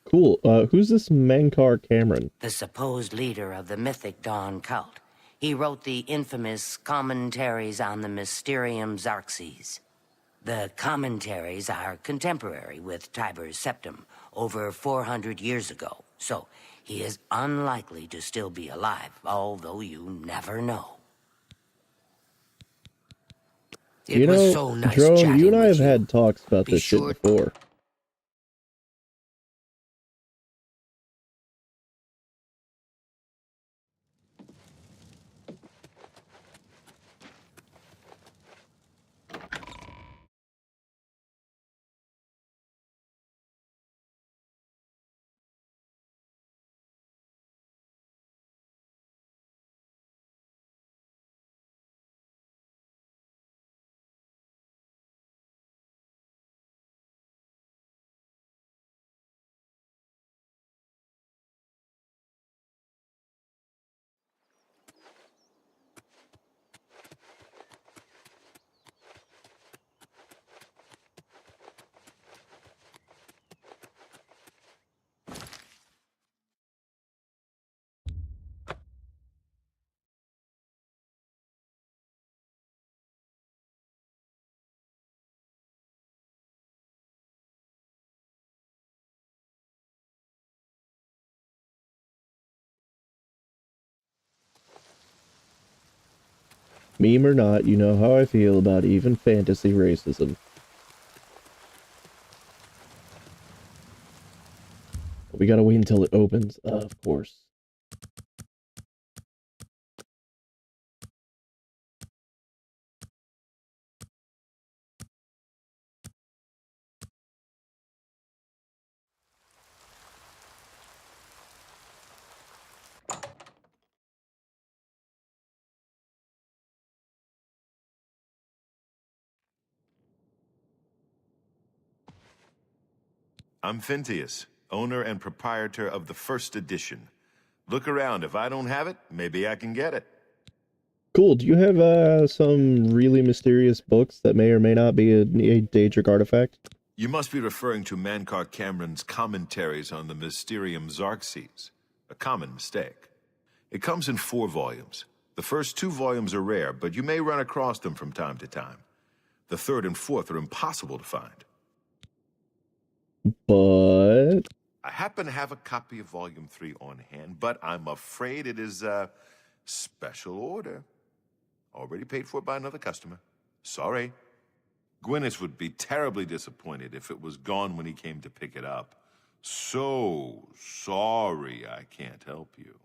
Cool. Who's this Mankar Cameron? The supposed leader of the Mythic Dawn cult. He wrote the infamous Commentaries on the Mysterium Xarxes. The commentaries are contemporary with Tiber's Septum, over 400 years ago, so he is unlikely to still be alive, although you never know. It was so nice Drone, chatting you and I with have had talks about Be this shit sure- before. Meme or not, you know how I feel about even fantasy racism. We gotta wait until it opens, of course. I'm Phintius, owner and proprietor of the first edition. Look around. If I don't have it, maybe I can get it. Cool. Do you have some really mysterious books that may or may not be a Daedric artifact? You must be referring to Mankar Cameron's commentaries on the Mysterium Xarxes. A common mistake. It comes in 4 volumes. The first 2 volumes are rare, but you may run across them from time to time. The 3rd and 4th are impossible to find. But I happen to have a copy of Volume 3 on hand, but I'm afraid it is a special order. Already paid for by another customer. Sorry. Gwyneth would be terribly disappointed if it was gone when he came to pick it up. So sorry I can't help you.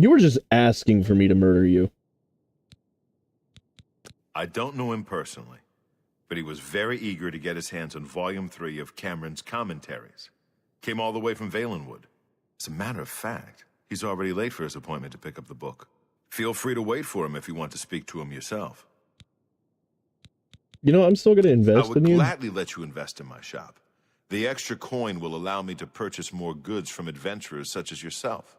you were just asking for me to murder you. I don't know him personally, but he was very eager to get his hands on Volume 3 of Cameron's commentaries. Came all the way from Valenwood. As a matter of fact, he's already late for his appointment to pick up the book. Feel free to wait for him if you want to speak to him yourself. You know, I'm still going to invest I would in you. gladly let you invest in my shop. The extra coin will allow me to purchase more goods from adventurers such as yourself.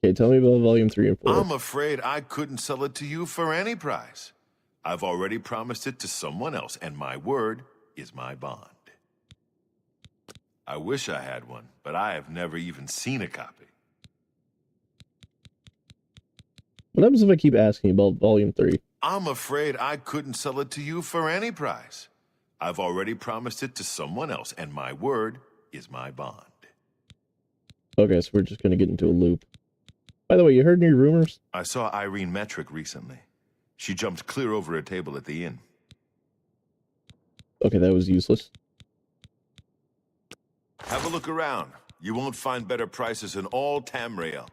Okay, tell me about Volume 3 and 4. I'm afraid I couldn't sell it to you for any price. I've already promised it to someone else, and my word is my bond. I wish I had one, but I have never even seen a copy. What happens if I keep asking about Volume 3? I'm afraid I couldn't sell it to you for any price. I've already promised it to someone else, and my word is my bond. Okay, so we're just gonna get into a loop. By the way, you heard any rumors? I saw Irene Metric recently. She jumped clear over a table at the inn. Okay, that was useless. Have a look around. You won't find better prices in all Tamriel.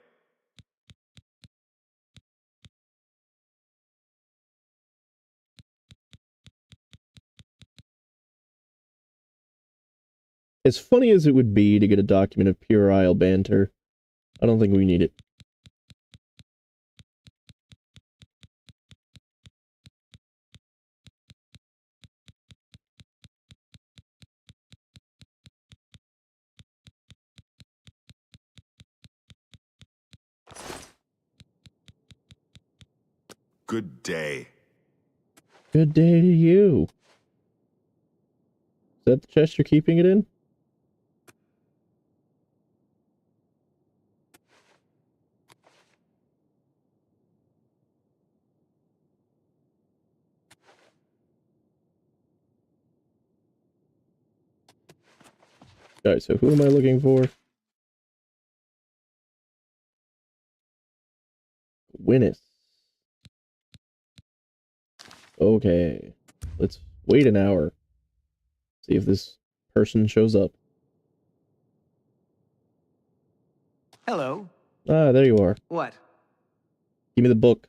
As funny as it would be to get a document of puerile banter, I don't think we need it. Good day. Good day to you. Is that the chest you're keeping it in? Alright, so who am I looking for? Winnis. Okay. Let's wait an hour. See if this person shows up. Hello. Ah, there you are. What? Give me the book.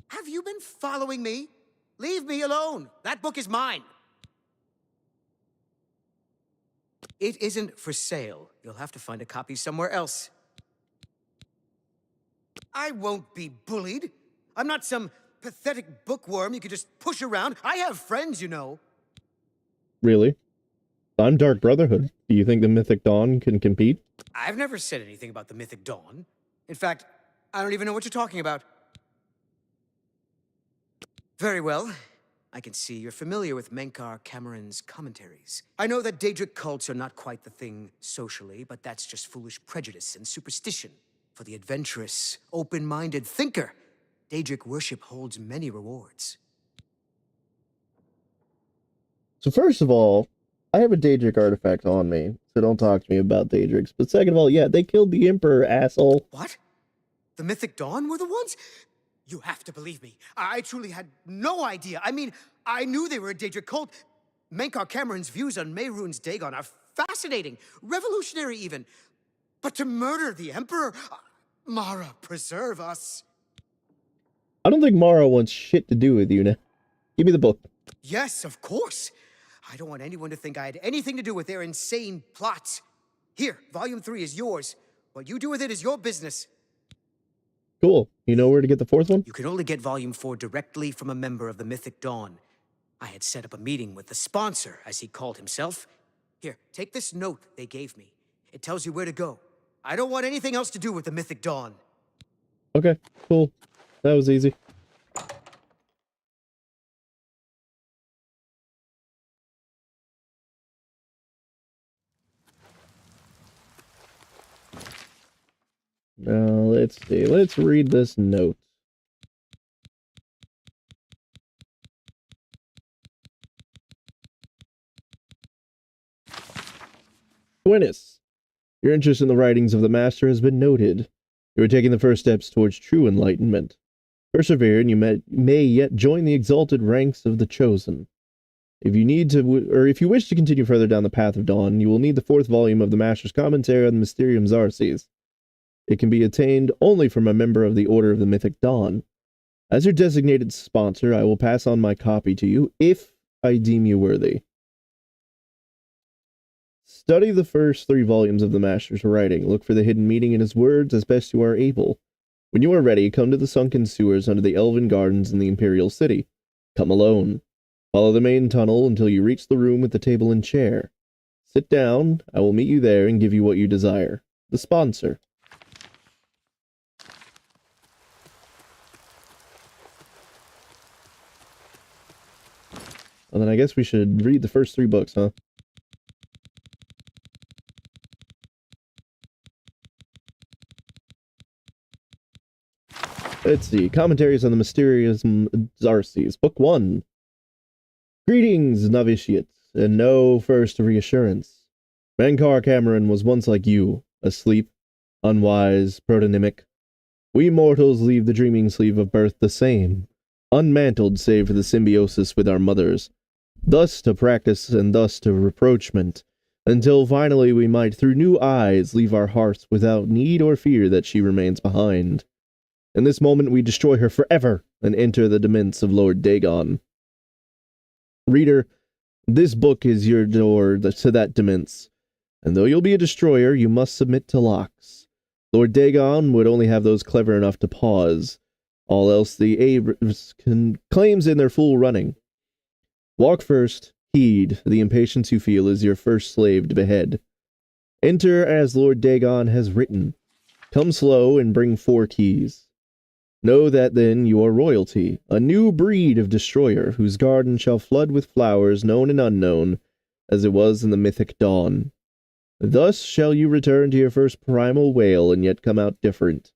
Have you been following me? Leave me alone. That book is mine. It isn't for sale. You'll have to find a copy somewhere else. I won't be bullied. I'm not some pathetic bookworm you could just push around. I have friends, you know. Really? I'm Dark Brotherhood. Do you think the Mythic Dawn can compete? I've never said anything about the Mythic Dawn. In fact, I don't even know what you're talking about. Very well. I can see you're familiar with Menkar Cameron's commentaries. I know that Daedric cults are not quite the thing socially, but that's just foolish prejudice and superstition. For the adventurous, open-minded thinker, Daedric worship holds many rewards. So first of all, I have a Daedric artifact on me, so don't talk to me about Daedrics. But second of all, yeah, they killed the Emperor, asshole. What? The Mythic Dawn were the ones? You have to believe me. I truly had no idea. I mean, I knew they were a Daedric cult. Menkar Cameron's views on Mehrunes Dagon are fascinating, revolutionary even. But to murder the Emperor? Mara, preserve us. I don't think Mara wants shit to do with you now. Give me the book. Yes, of course. I don't want anyone to think I had anything to do with their insane plots. Here, Volume 3 is yours. What you do with it is your business. Cool. You know where to get the fourth one? You can only get Volume 4 directly from a member of the Mythic Dawn. I had set up a meeting with the sponsor, as he called himself. Here, take this note they gave me. It tells you where to go. I don't want anything else to do with the Mythic Dawn. Okay, cool. That was easy. Now, let's see. Let's read this note. Gwynnis, your interest in the writings of the Master has been noted. You are taking the first steps towards true enlightenment. Persevere, and you may yet join the exalted ranks of the Chosen. If you need to, or if you wish to continue further down the path of dawn, you will need the fourth volume of the Master's commentary on the Mysterium Xarces. It can be attained only from a member of the Order of the Mythic Dawn. As your designated sponsor, I will pass on my copy to you if I deem you worthy. Study the first 3 volumes of the Master's writing. Look for the hidden meaning in his words as best you are able. When you are ready, come to the sunken sewers under the Elven Gardens in the Imperial City. Come alone. Follow the main tunnel until you reach the room with the table and chair. Sit down. I will meet you there and give you what you desire. The sponsor. And then I guess we should read the first 3 books, huh? Let's see. Commentaries on the Mysterious Xarces. Book 1. Greetings, novitiates, and know first reassurance. Mankar Cameron was once like you, asleep, unwise, protonymic. We mortals leave the dreaming sleep of birth the same, unmantled save for the symbiosis with our mothers, thus to practice and thus to reproachment, until finally we might through new eyes leave our hearts without need or fear that she remains behind. In this moment we destroy her forever and enter the demesnes of Lord Dagon. Reader, this book is your door to that demesne, and though you'll be a destroyer, you must submit to locks. Lord Dagon would only have those clever enough to pause. All else the Abrams claims in their full running. Walk first, heed, the impatience you feel is your first slave to behead. Enter as Lord Dagon has written. Come slow and bring 4 keys. Know that then you are royalty, a new breed of destroyer, whose garden shall flood with flowers known and unknown, as it was in the mythic dawn. Thus shall you return to your first primal wail, and yet come out different.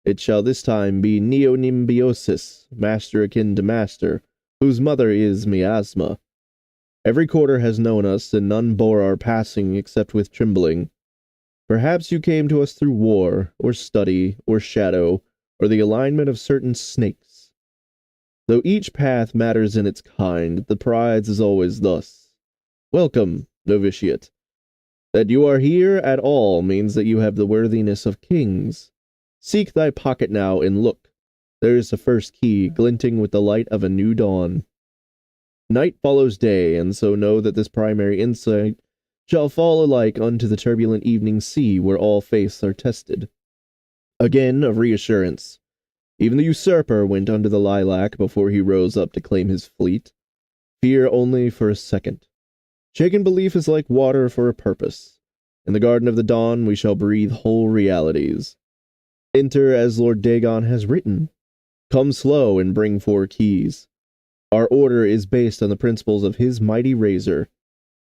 It shall this time be Neonimbiosis, master akin to master, whose mother is Miasma. Every quarter has known us, and none bore our passing except with trembling. Perhaps you came to us through war, or study, or shadow, or the alignment of certain snakes. Though each path matters in its kind, the prize is always thus. Welcome, novitiate. That you are here at all means that you have the worthiness of kings. Seek thy pocket now and look. There is the first key, glinting with the light of a new dawn. Night follows day, and so know that this primary insight shall fall alike unto the turbulent evening sea where all faiths are tested. Again, of reassurance. Even the usurper went under the lilac before he rose up to claim his fleet. Fear only for a second. Shaken belief is like water for a purpose. In the Garden of the Dawn we shall breathe whole realities. Enter as Lord Dagon has written. Come slow and bring 4 keys. Our order is based on the principles of his mighty razor.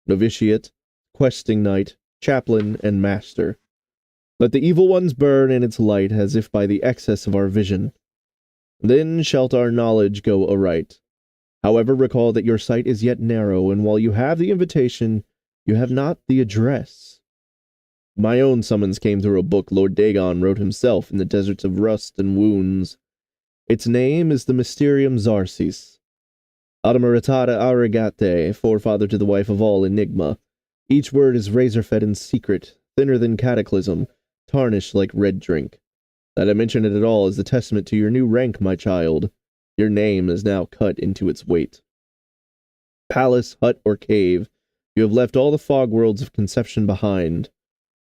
Novitiate, questing knight, chaplain, and master. Let the evil ones burn in its light as if by the excess of our vision. Then shalt our knowledge go aright. However, recall that your sight is yet narrow, and while you have the invitation, you have not the address. My own summons came through a book Lord Dagon wrote himself in the deserts of rust and wounds. Its name is the Mysterium Xarces. Adamaratada Arigate, forefather to the wife of all enigma. Each word is razor-fed in secret, thinner than cataclysm, tarnished like red drink. That I mention it at all is the testament to your new rank, my child. Your name is now cut into its weight. Palace, hut, or cave, you have left all the fog worlds of conception behind.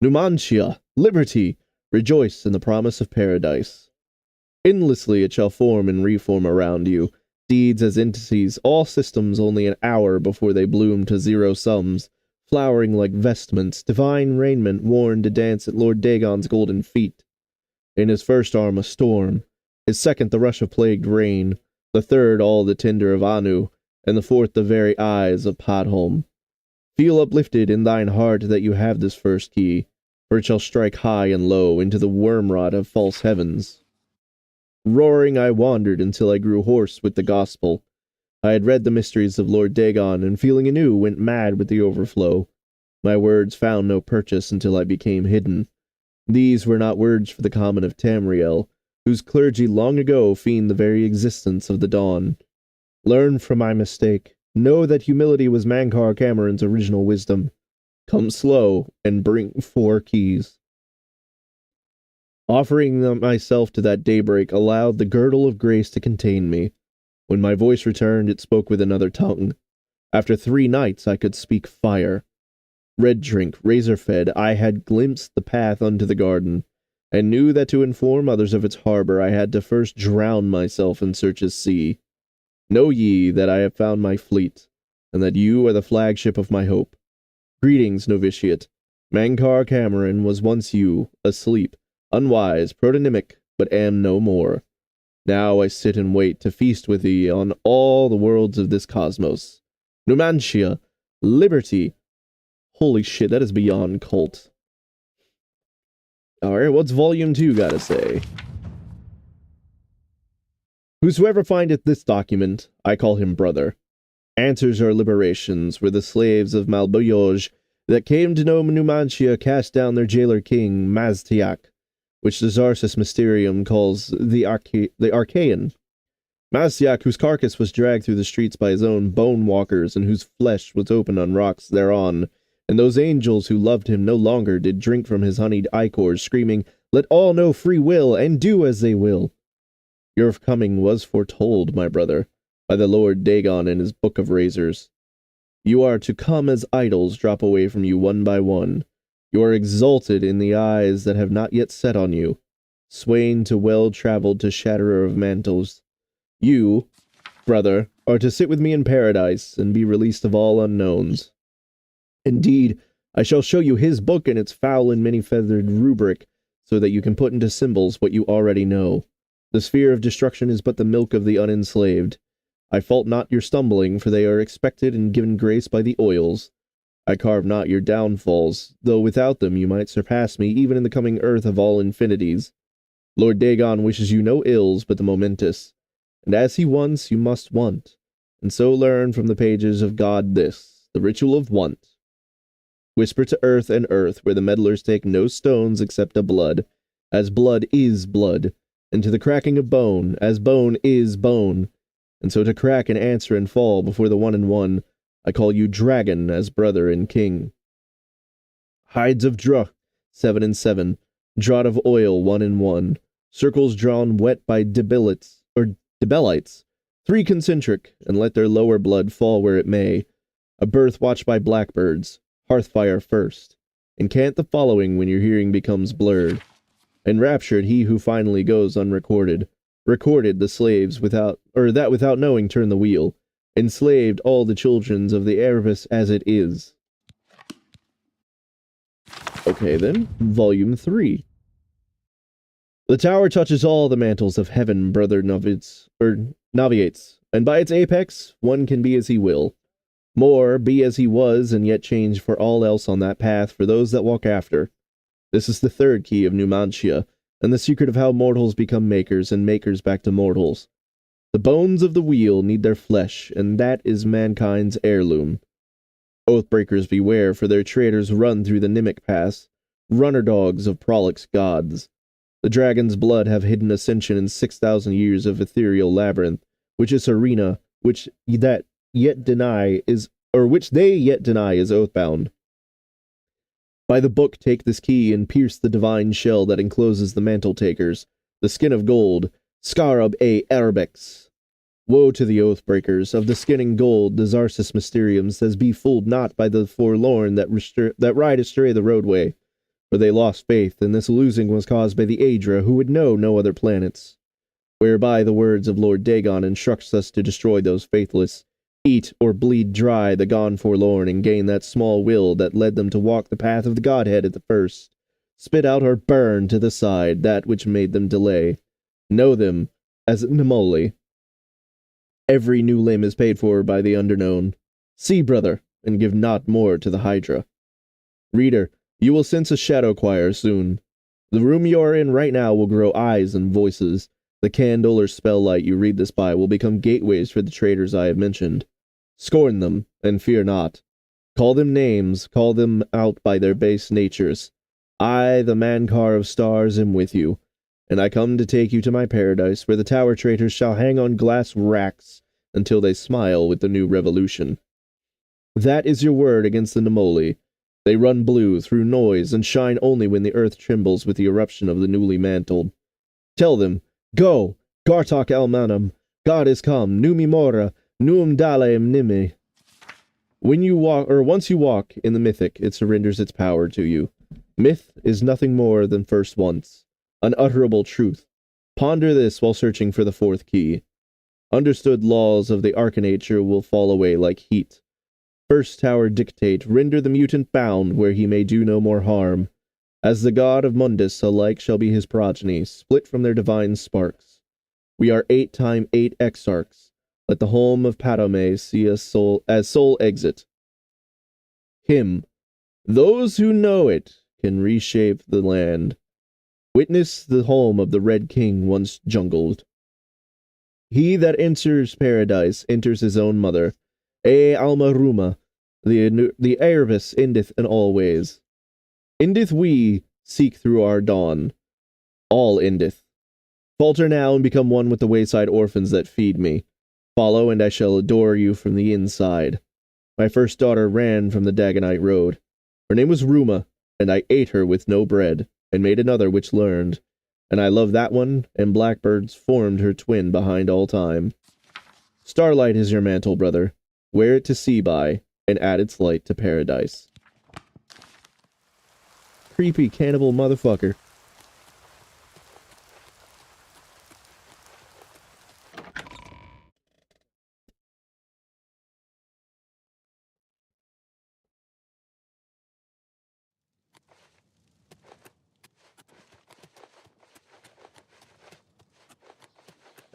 Numantia, liberty, rejoice in the promise of paradise. Endlessly it shall form and reform around you, deeds as entities, all systems only an hour before they bloom to zero sums, flowering like vestments, divine raiment worn to dance at Lord Dagon's golden feet. In his first arm a storm, his second the rush of plagued rain, the third all the tinder of Anu, and the fourth the very eyes of Padholm. Feel uplifted in thine heart that you have this first key, for it shall strike high and low into the wormrot of false heavens. Roaring I wandered until I grew hoarse with the gospel. I had read the mysteries of Lord Dagon, and feeling anew went mad with the overflow. My words found no purchase until I became hidden. These were not words for the common of Tamriel, whose clergy long ago feigned the very existence of the dawn. Learn from my mistake. Know that humility was Mankar Cameron's original wisdom. Come slow, and bring 4 keys. Offering myself to that daybreak allowed the girdle of grace to contain me. When my voice returned, it spoke with another tongue. After 3 nights I could speak fire. Red drink, razor-fed, I had glimpsed the path unto the garden, and knew that to inform others of its harbor I had to first drown myself in Search's sea. Know ye that I have found my fleet, and that you are the flagship of my hope. Greetings, novitiate. Mankar Cameron was once you, asleep, unwise, protonymic, but am no more. Now I sit and wait to feast with thee on all the worlds of this cosmos. Numantia, liberty. Holy shit, that is beyond cult. Alright, what's Volume 2 gotta say? Whosoever findeth this document, I call him brother. Answers our liberations were the slaves of Malboyoj that came to know Numantia cast down their jailer king, Maztiak, which the Zarsis Mysterium calls the Archaean. Maztiak, whose carcass was dragged through the streets by his own bone walkers, and whose flesh was opened on rocks thereon, and those angels who loved him no longer did drink from his honeyed ichors, screaming, "Let all know free will, and do as they will." Your coming was foretold, my brother, by the Lord Dagon in his Book of Razors. You are to come as idols drop away from you one by one. You are exalted in the eyes that have not yet set on you. Swain to well-traveled to shatterer of mantles. You, brother, are to sit with me in paradise, and be released of all unknowns. Indeed, I shall show you his book and its foul and many-feathered rubric, so that you can put into symbols what you already know. The sphere of destruction is but the milk of the unenslaved. I fault not your stumbling, for they are expected and given grace by the oils. I carve not your downfalls, though without them you might surpass me even in the coming earth of all infinities. Lord Dagon wishes you no ills but the momentous, and as he wants, you must want, and so learn from the pages of God this, the ritual of want. Whisper to earth and earth, where the meddlers take no stones except a blood, as blood is blood, and to the cracking of bone, as bone is bone, and so to crack and answer and fall before the one and one, I call you dragon as brother and king. Hides of Druh, 7 and 7, draught of oil, 1 and 1, circles drawn wet by Debelites, 3 concentric, and let their lower blood fall where it may, a birth watched by blackbirds, hearthfire first, and cant the following when your hearing becomes blurred. Enraptured he who finally goes unrecorded, recorded the slaves without knowing turn the wheel, enslaved all the children of the Erebus as it is. Okay then, Volume 3. The tower touches all the mantles of heaven, brother Naviates, and by its apex, one can be as he will. More, be as he was, and yet change for all else on that path for those that walk after. This is the third key of Numantia, and the secret of how mortals become makers, and makers back to mortals. The bones of the wheel need their flesh, and that is mankind's heirloom. Oathbreakers beware, for their traitors run through the Nimic Pass, runner dogs of prolix gods. The dragon's blood have hidden ascension in 6,000 years of ethereal labyrinth, which is arena, which they yet deny is oathbound. By the book take this key and pierce the divine shell that encloses the mantle takers, the skin of gold, Scarab a Arabex. Woe to the oathbreakers, of the skin and gold the Zarsis Mysterium says be fooled not by the forlorn that ride astray the roadway, for they lost faith, and this losing was caused by the Aedra, who would know no other planets. Whereby the words of Lord Dagon instructs us to destroy those faithless, eat or bleed dry the gone forlorn, and gain that small will that led them to walk the path of the Godhead at the first. Spit out or burn to the side that which made them delay. Know them as Nemoli. Every new limb is paid for by the underknown. See, brother, and give not more to the Hydra. Reader, you will sense a shadow choir soon. The room you are in right now will grow eyes and voices. The candle or spell light you read this by will become gateways for the traitors I have mentioned. Scorn them, and fear not. Call them names, call them out by their base natures. I, the Mancar of stars, am with you, and I come to take you to my paradise, where the tower traitors shall hang on glass racks until they smile with the new revolution. That is your word against the Nemoli. They run blue through noise and shine only when the earth trembles with the eruption of the newly mantled. Tell them, go, Gartok Almanum, God is come, numi mora, nuum dalem nimi. Once you walk in the mythic, it surrenders its power to you. Myth is nothing more than first once, unutterable truth. Ponder this while searching for the fourth key. Understood laws of the archinature will fall away like heat. First tower dictate, render the mutant bound where he may do no more harm. As the god of Mundus, alike shall be his progeny, split from their divine sparks. We are 8 x 8 exarchs. Let the home of Padome see us as sole exit. Him. Those who know it can reshape the land. Witness the home of the Red King once jungled. He that enters paradise enters his own mother. Alma Ruma, the Erebus endeth in all ways. Endeth we seek through our dawn. All endeth. Falter now and become one with the wayside orphans that feed me. Follow, and I shall adore you from the inside. My first daughter ran from the Dagonite road. Her name was Ruma, and I ate her with no bread, and made another which learned. And I love that one, and blackbirds formed her twin behind all time. Starlight is your mantle, brother. Wear it to see by, and add its light to paradise. Creepy cannibal motherfucker.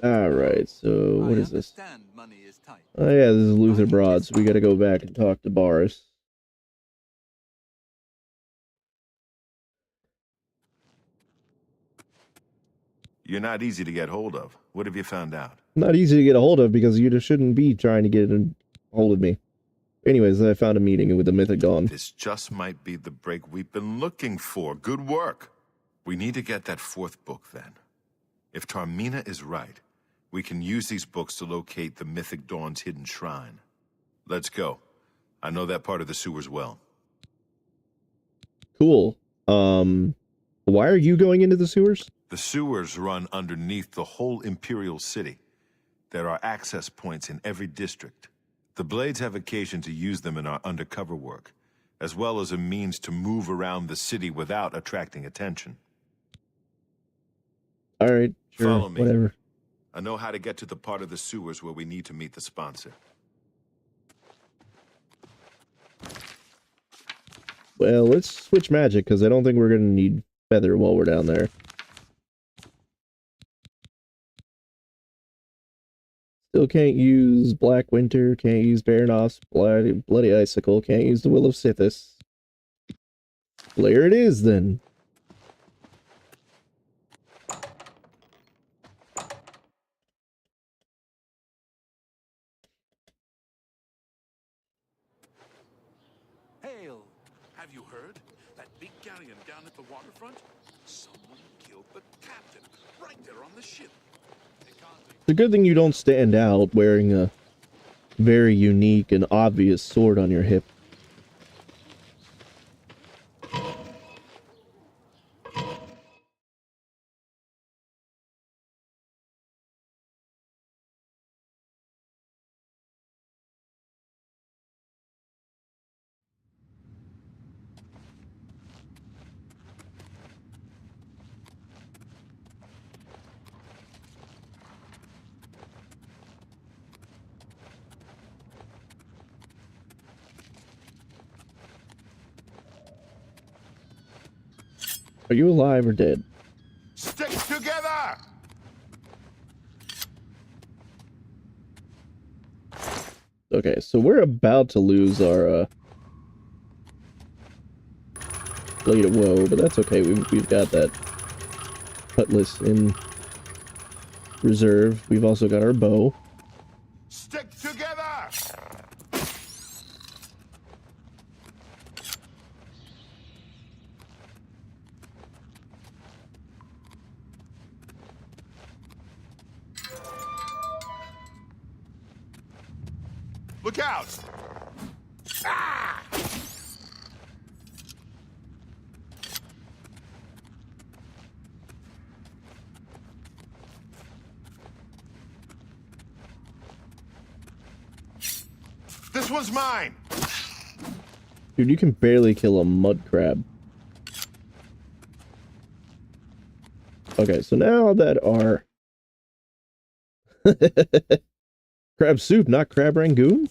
Alright, so what is this? Oh yeah, this is Luther Broad, so we gotta go back and talk to Boris. You're not easy to get hold of. What have you found out? Not easy to get a hold of because you just shouldn't be trying to get a hold of me. Anyways, I found a meeting with the Mythic Dawn. This just might be the break we've been looking for. Good work. We need to get that fourth book then. If Tarmina is right, we can use these books to locate the Mythic Dawn's hidden shrine. Let's go. I know that part of the sewers well. Cool. Why are you going into the sewers? The sewers run underneath the whole Imperial City. There are access points in every district. The Blades have occasion to use them in our undercover work, as well as a means to move around the city without attracting attention. Alright, sure, Follow me. whatever. I know how to get to the part of the sewers where we need to meet the sponsor. Well, let's switch magic, because I don't think we're going to need Feather while we're down there. Still can't use Black Winter, can't use Baronoff's Bloody Icicle, can't use the Will of Sithis. There it is, then. Hail! Have you heard? That big galleon down at the waterfront? Someone killed the captain right there on the ship. It's a good thing you don't stand out wearing a very unique and obvious sword on your hip. Are you alive or dead? Stick together! Okay, so we're about to lose our Blade of Woe, but that's okay. We've got that cutlass in reserve. We've also got our bow. Stick together! Look out! Ah! This one's mine! Dude, you can barely kill a mud crab. Okay, so now that our crab soup, not crab rangoon?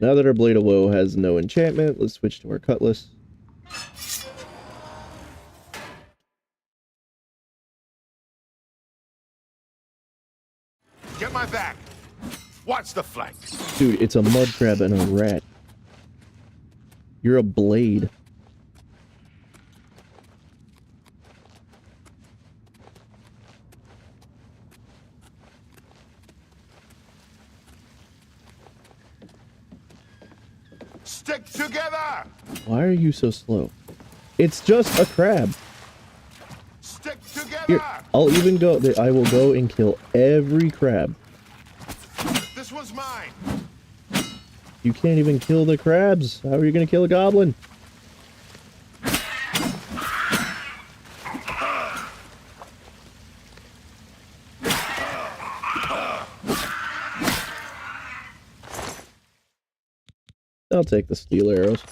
Now that our Blade of Woe has no enchantment, let's switch to our cutlass. Watch the flank. Dude, it's a mud crab and a rat. You're a blade. Stick together. Why are you so slow? It's just a crab. Stick together. Here, I'll even go. I will go and kill every crab. This one's mine. You can't even kill the crabs. How are you gonna kill a goblin? I'll take the steel arrows.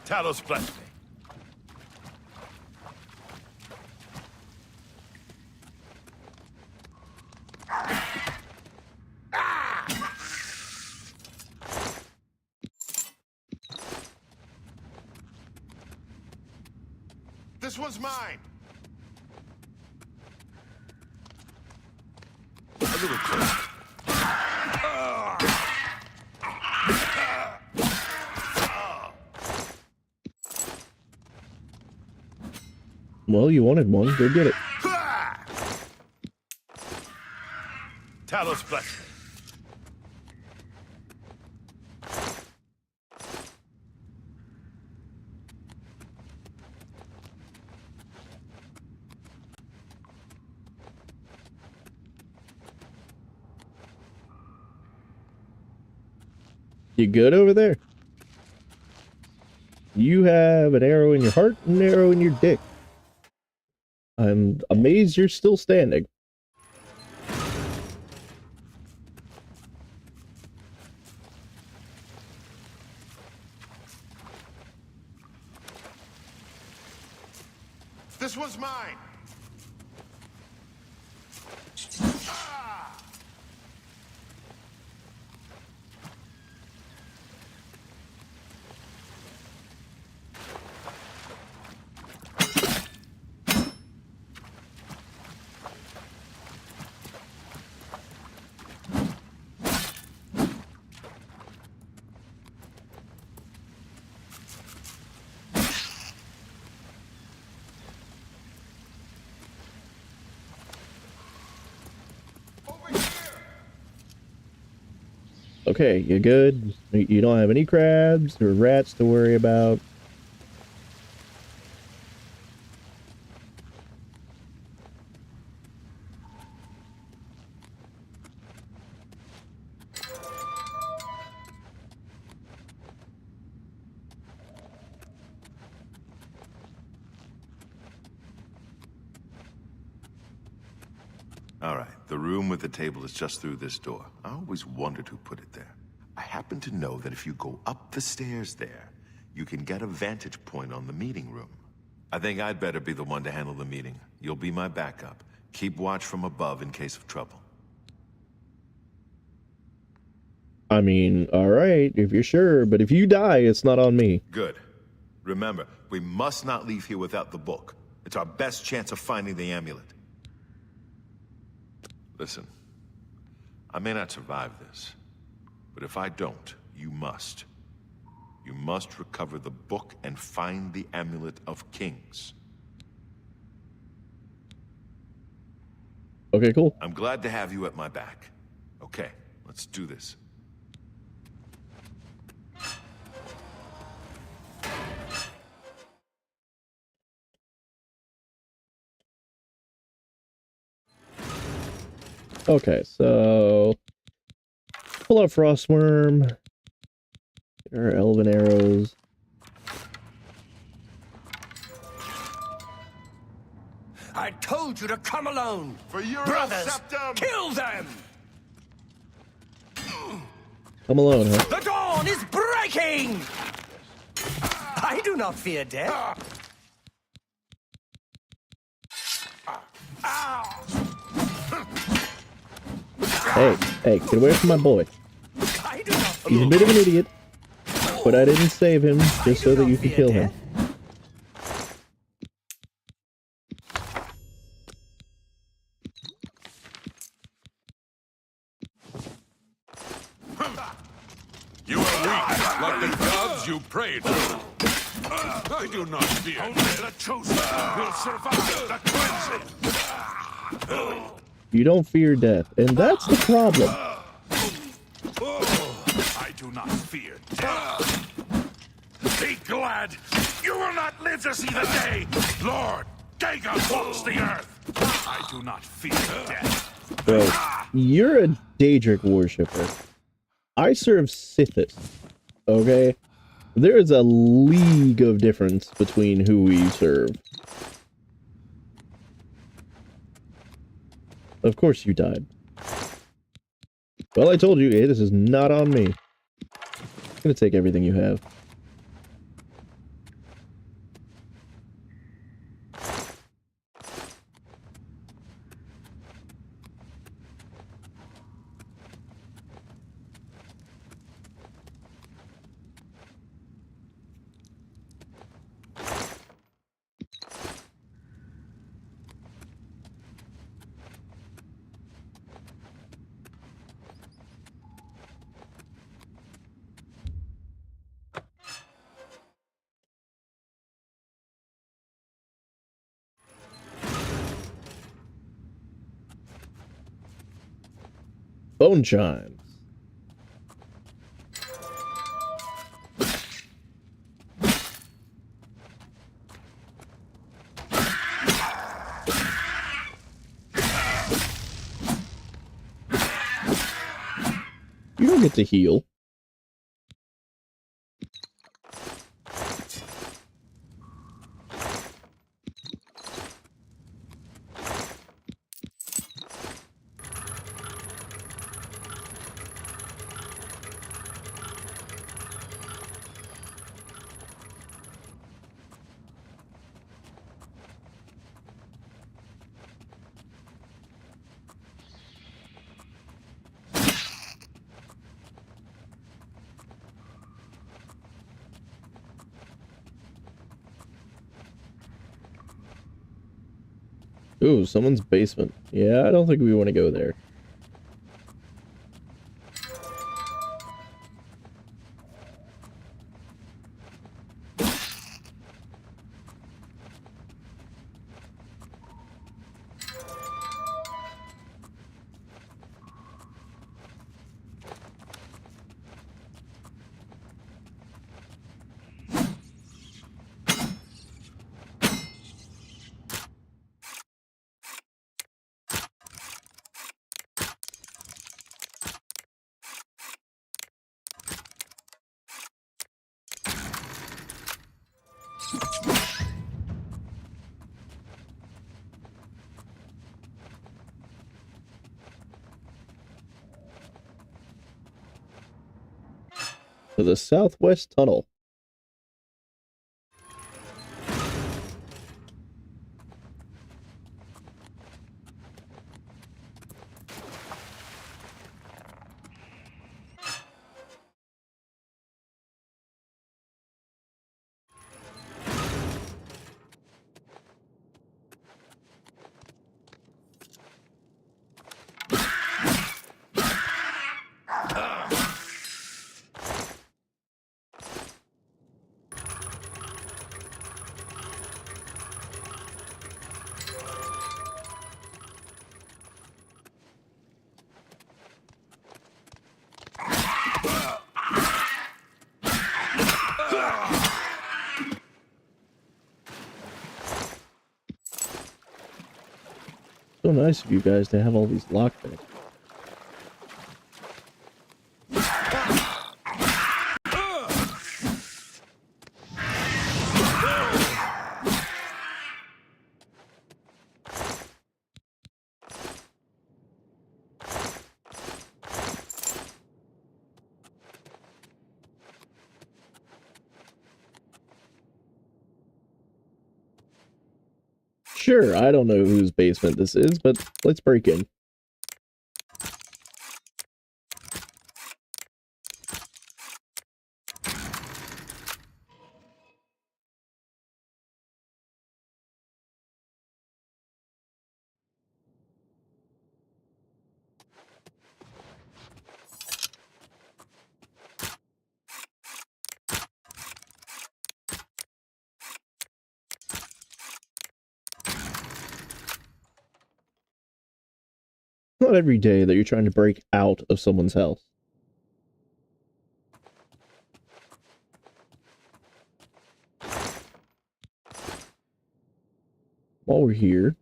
Talos bless me. This one's mine. A little close. Well, you wanted one. Go get it. Talos bless me. You good over there? You have an arrow in your heart and an arrow in your dick. I'm amazed you're still standing. This one's mine. Okay, you good? You don't have any crabs or rats to worry about. All right, the room with the table is just through this door. I always wondered who put it there. I happen to know that if you go up the stairs there, you can get a vantage point on the meeting room. I think I'd better be the one to handle the meeting. You'll be my backup. Keep watch from above in case of trouble. I mean, alright, if you're sure, but if you die, it's not on me. Good. Remember, we must not leave here without the book. It's our best chance of finding the amulet. Listen, I may not survive this, but if I don't, you must. You must recover the book and find the Amulet of Kings. Okay, cool. I'm glad to have you at my back. Okay, let's do this. Okay, so pull out Frostworm. There are Elven arrows. I told you to come alone. For your Brothers, septum. kill them! Come alone, huh? The dawn is breaking! I do not fear death. Hey, get away from my boy. He's a bit of an idiot, but I didn't save him just so that you can kill him. weak, like the gods you pray to. I do not fear. Only the chosen will survive the cleansing. You don't fear death, and that's the problem. I do not fear death. Be glad. You will not live to see the day Lord Dagon walks the earth. I do not fear death. Bro, you're a Daedric worshipper. I serve Sithis. Okay? There is a league of difference between who we serve. Of course you died. Well, I told you, this is not on me. I'm gonna take everything you have. Bone chimes. You don't get to heal. Ooh, someone's basement. Yeah, I don't think we want to go there. To the southwest tunnel. So nice of you guys to have all these lockpicks. Sure, I don't know whose basement this is, but let's break in. not every day that you're trying to break out of someone's house. While we're here,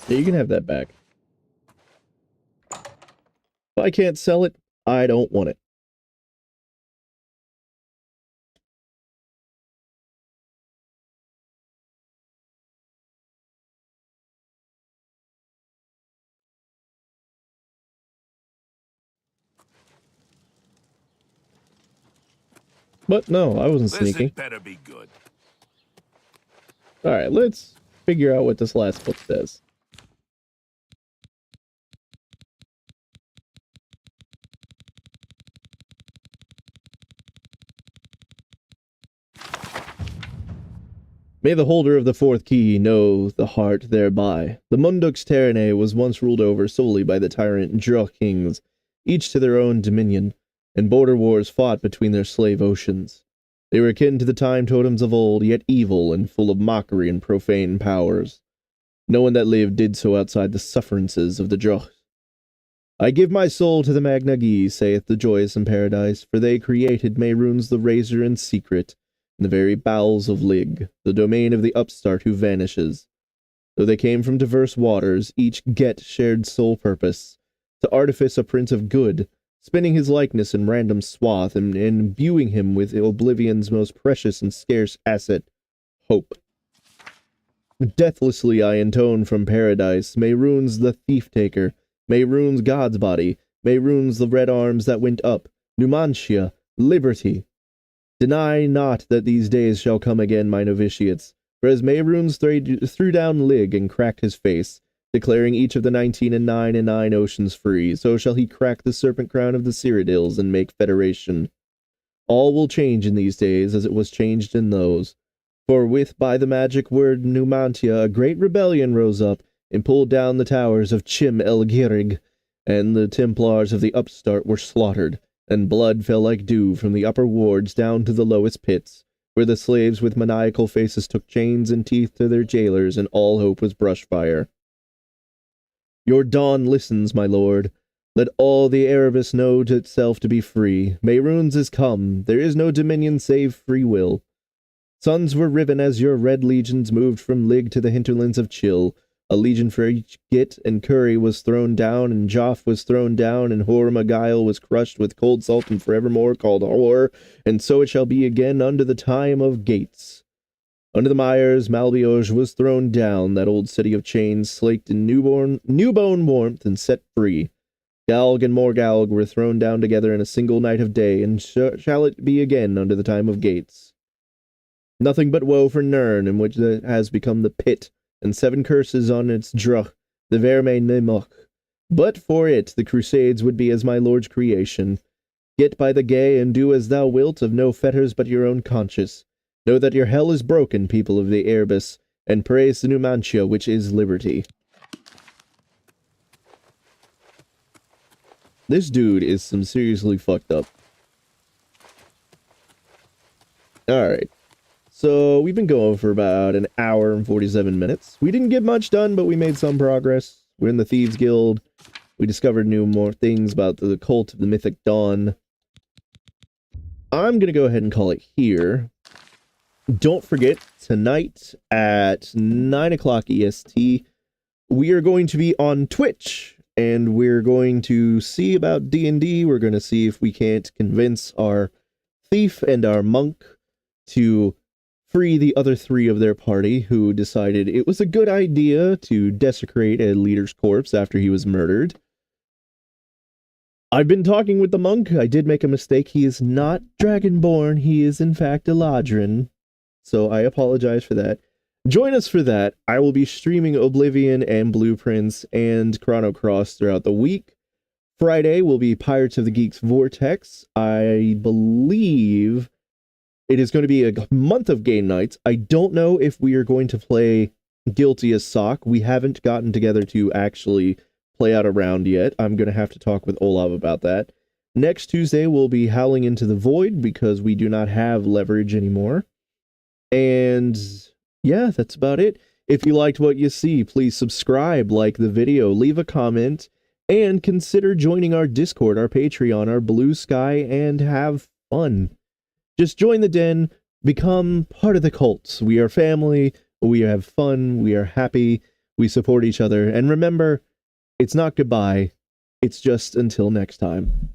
yeah, you can have that back. If I can't sell it, I don't want it. But no, I wasn't sneaking. Better be good. Alright, let's figure out what this last book says. May the holder of the fourth key know the heart thereby. The Mundux Terranae was once ruled over solely by the tyrant Druch kings, each to their own dominion, and border wars fought between their slave oceans. They were akin to the time totems of old, yet evil and full of mockery and profane powers. No one that lived did so outside the sufferances of the Druch. I give my soul to the Magnagi, saith the joyous in paradise, for they created Mehrunes the razor in secret, in the very bowels of Lig, the domain of the upstart who vanishes. Though they came from diverse waters, each Get shared sole purpose, to artifice a prince of good, spinning his likeness in random swath, and imbuing him with Oblivion's most precious and scarce asset, hope. Deathlessly I intone from paradise, Mehrunes the thief-taker, Mehrunes God's body, Mehrunes the red arms that went up, Numantia, liberty. Deny not that these days shall come again, my novitiates, for as Mehrunes threw down Lig and cracked his face, declaring each of the 19 and 9 and 9 oceans free, so shall he crack the serpent crown of the Cyrodiils and make federation. All will change in these days as it was changed in those. For with by the magic word Numantia a great rebellion rose up and pulled down the towers of Chim el Girig, and the Templars of the upstart were slaughtered, and blood fell like dew from the upper wards down to the lowest pits, where the slaves with maniacal faces took chains and teeth to their jailers, and all hope was brushfire. Your dawn listens, my lord. Let all the Erebus know to itself to be free. Mehrunes is come. There is no dominion save free will. Suns were riven as your red legions moved from Lig to the hinterlands of Chill. A legion for each Git and Curry was thrown down, and Joff was thrown down, and Hormagail was crushed with cold salt and forevermore called Hor, and so it shall be again under the time of Gates. Under the mires, Malbioge was thrown down, that old city of chains, slaked in newborn warmth and set free. Galg and Morgalg were thrown down together in a single night of day, and shall it be again under the time of Gates. Nothing but woe for Nirn, in which it has become the pit, and 7 curses on its druch, the Verme Nemoch. But for it, the crusades would be as my lord's creation. Get by the gay, and do as thou wilt, of no fetters but your own conscience. Know that your hell is broken, people of the Erebus, and praise the Numantia, which is liberty. This dude is some seriously fucked up. Alright. So, we've been going for about an hour and 47 minutes. We didn't get much done, but we made some progress. We're in the Thieves Guild. We discovered more things about the cult of the Mythic Dawn. I'm gonna go ahead and call it here. Don't forget, tonight at 9 o'clock EST, we are going to be on Twitch. and we're going to see about D&D. We're going to see if we can't convince our thief and our monk to free the other 3 of their party who decided it was a good idea to desecrate a leader's corpse after he was murdered. I've been talking with the monk. I did make a mistake. He is not Dragonborn. He is, in fact, Eladrin. So I apologize for that. Join us for that. I will be streaming Oblivion and Blueprints and Chrono Cross throughout the week. Friday will be Pirates of the Geeks Vortex. I believe it is going to be a month of game nights. I don't know if we are going to play Guilty as Sock. We haven't gotten together to actually play out a round yet. I'm going to have to talk with Olav about that. Next Tuesday, we'll be Howling into the Void because we do not have leverage anymore. And yeah, that's about it. If you liked what you see, please subscribe, like the video, leave a comment, and consider joining our Discord, our Patreon, our Blue Sky, and have fun. Just join the den, become part of the cult. We are family, we have fun, we are happy, we support each other, and remember, it's not goodbye, it's just until next time.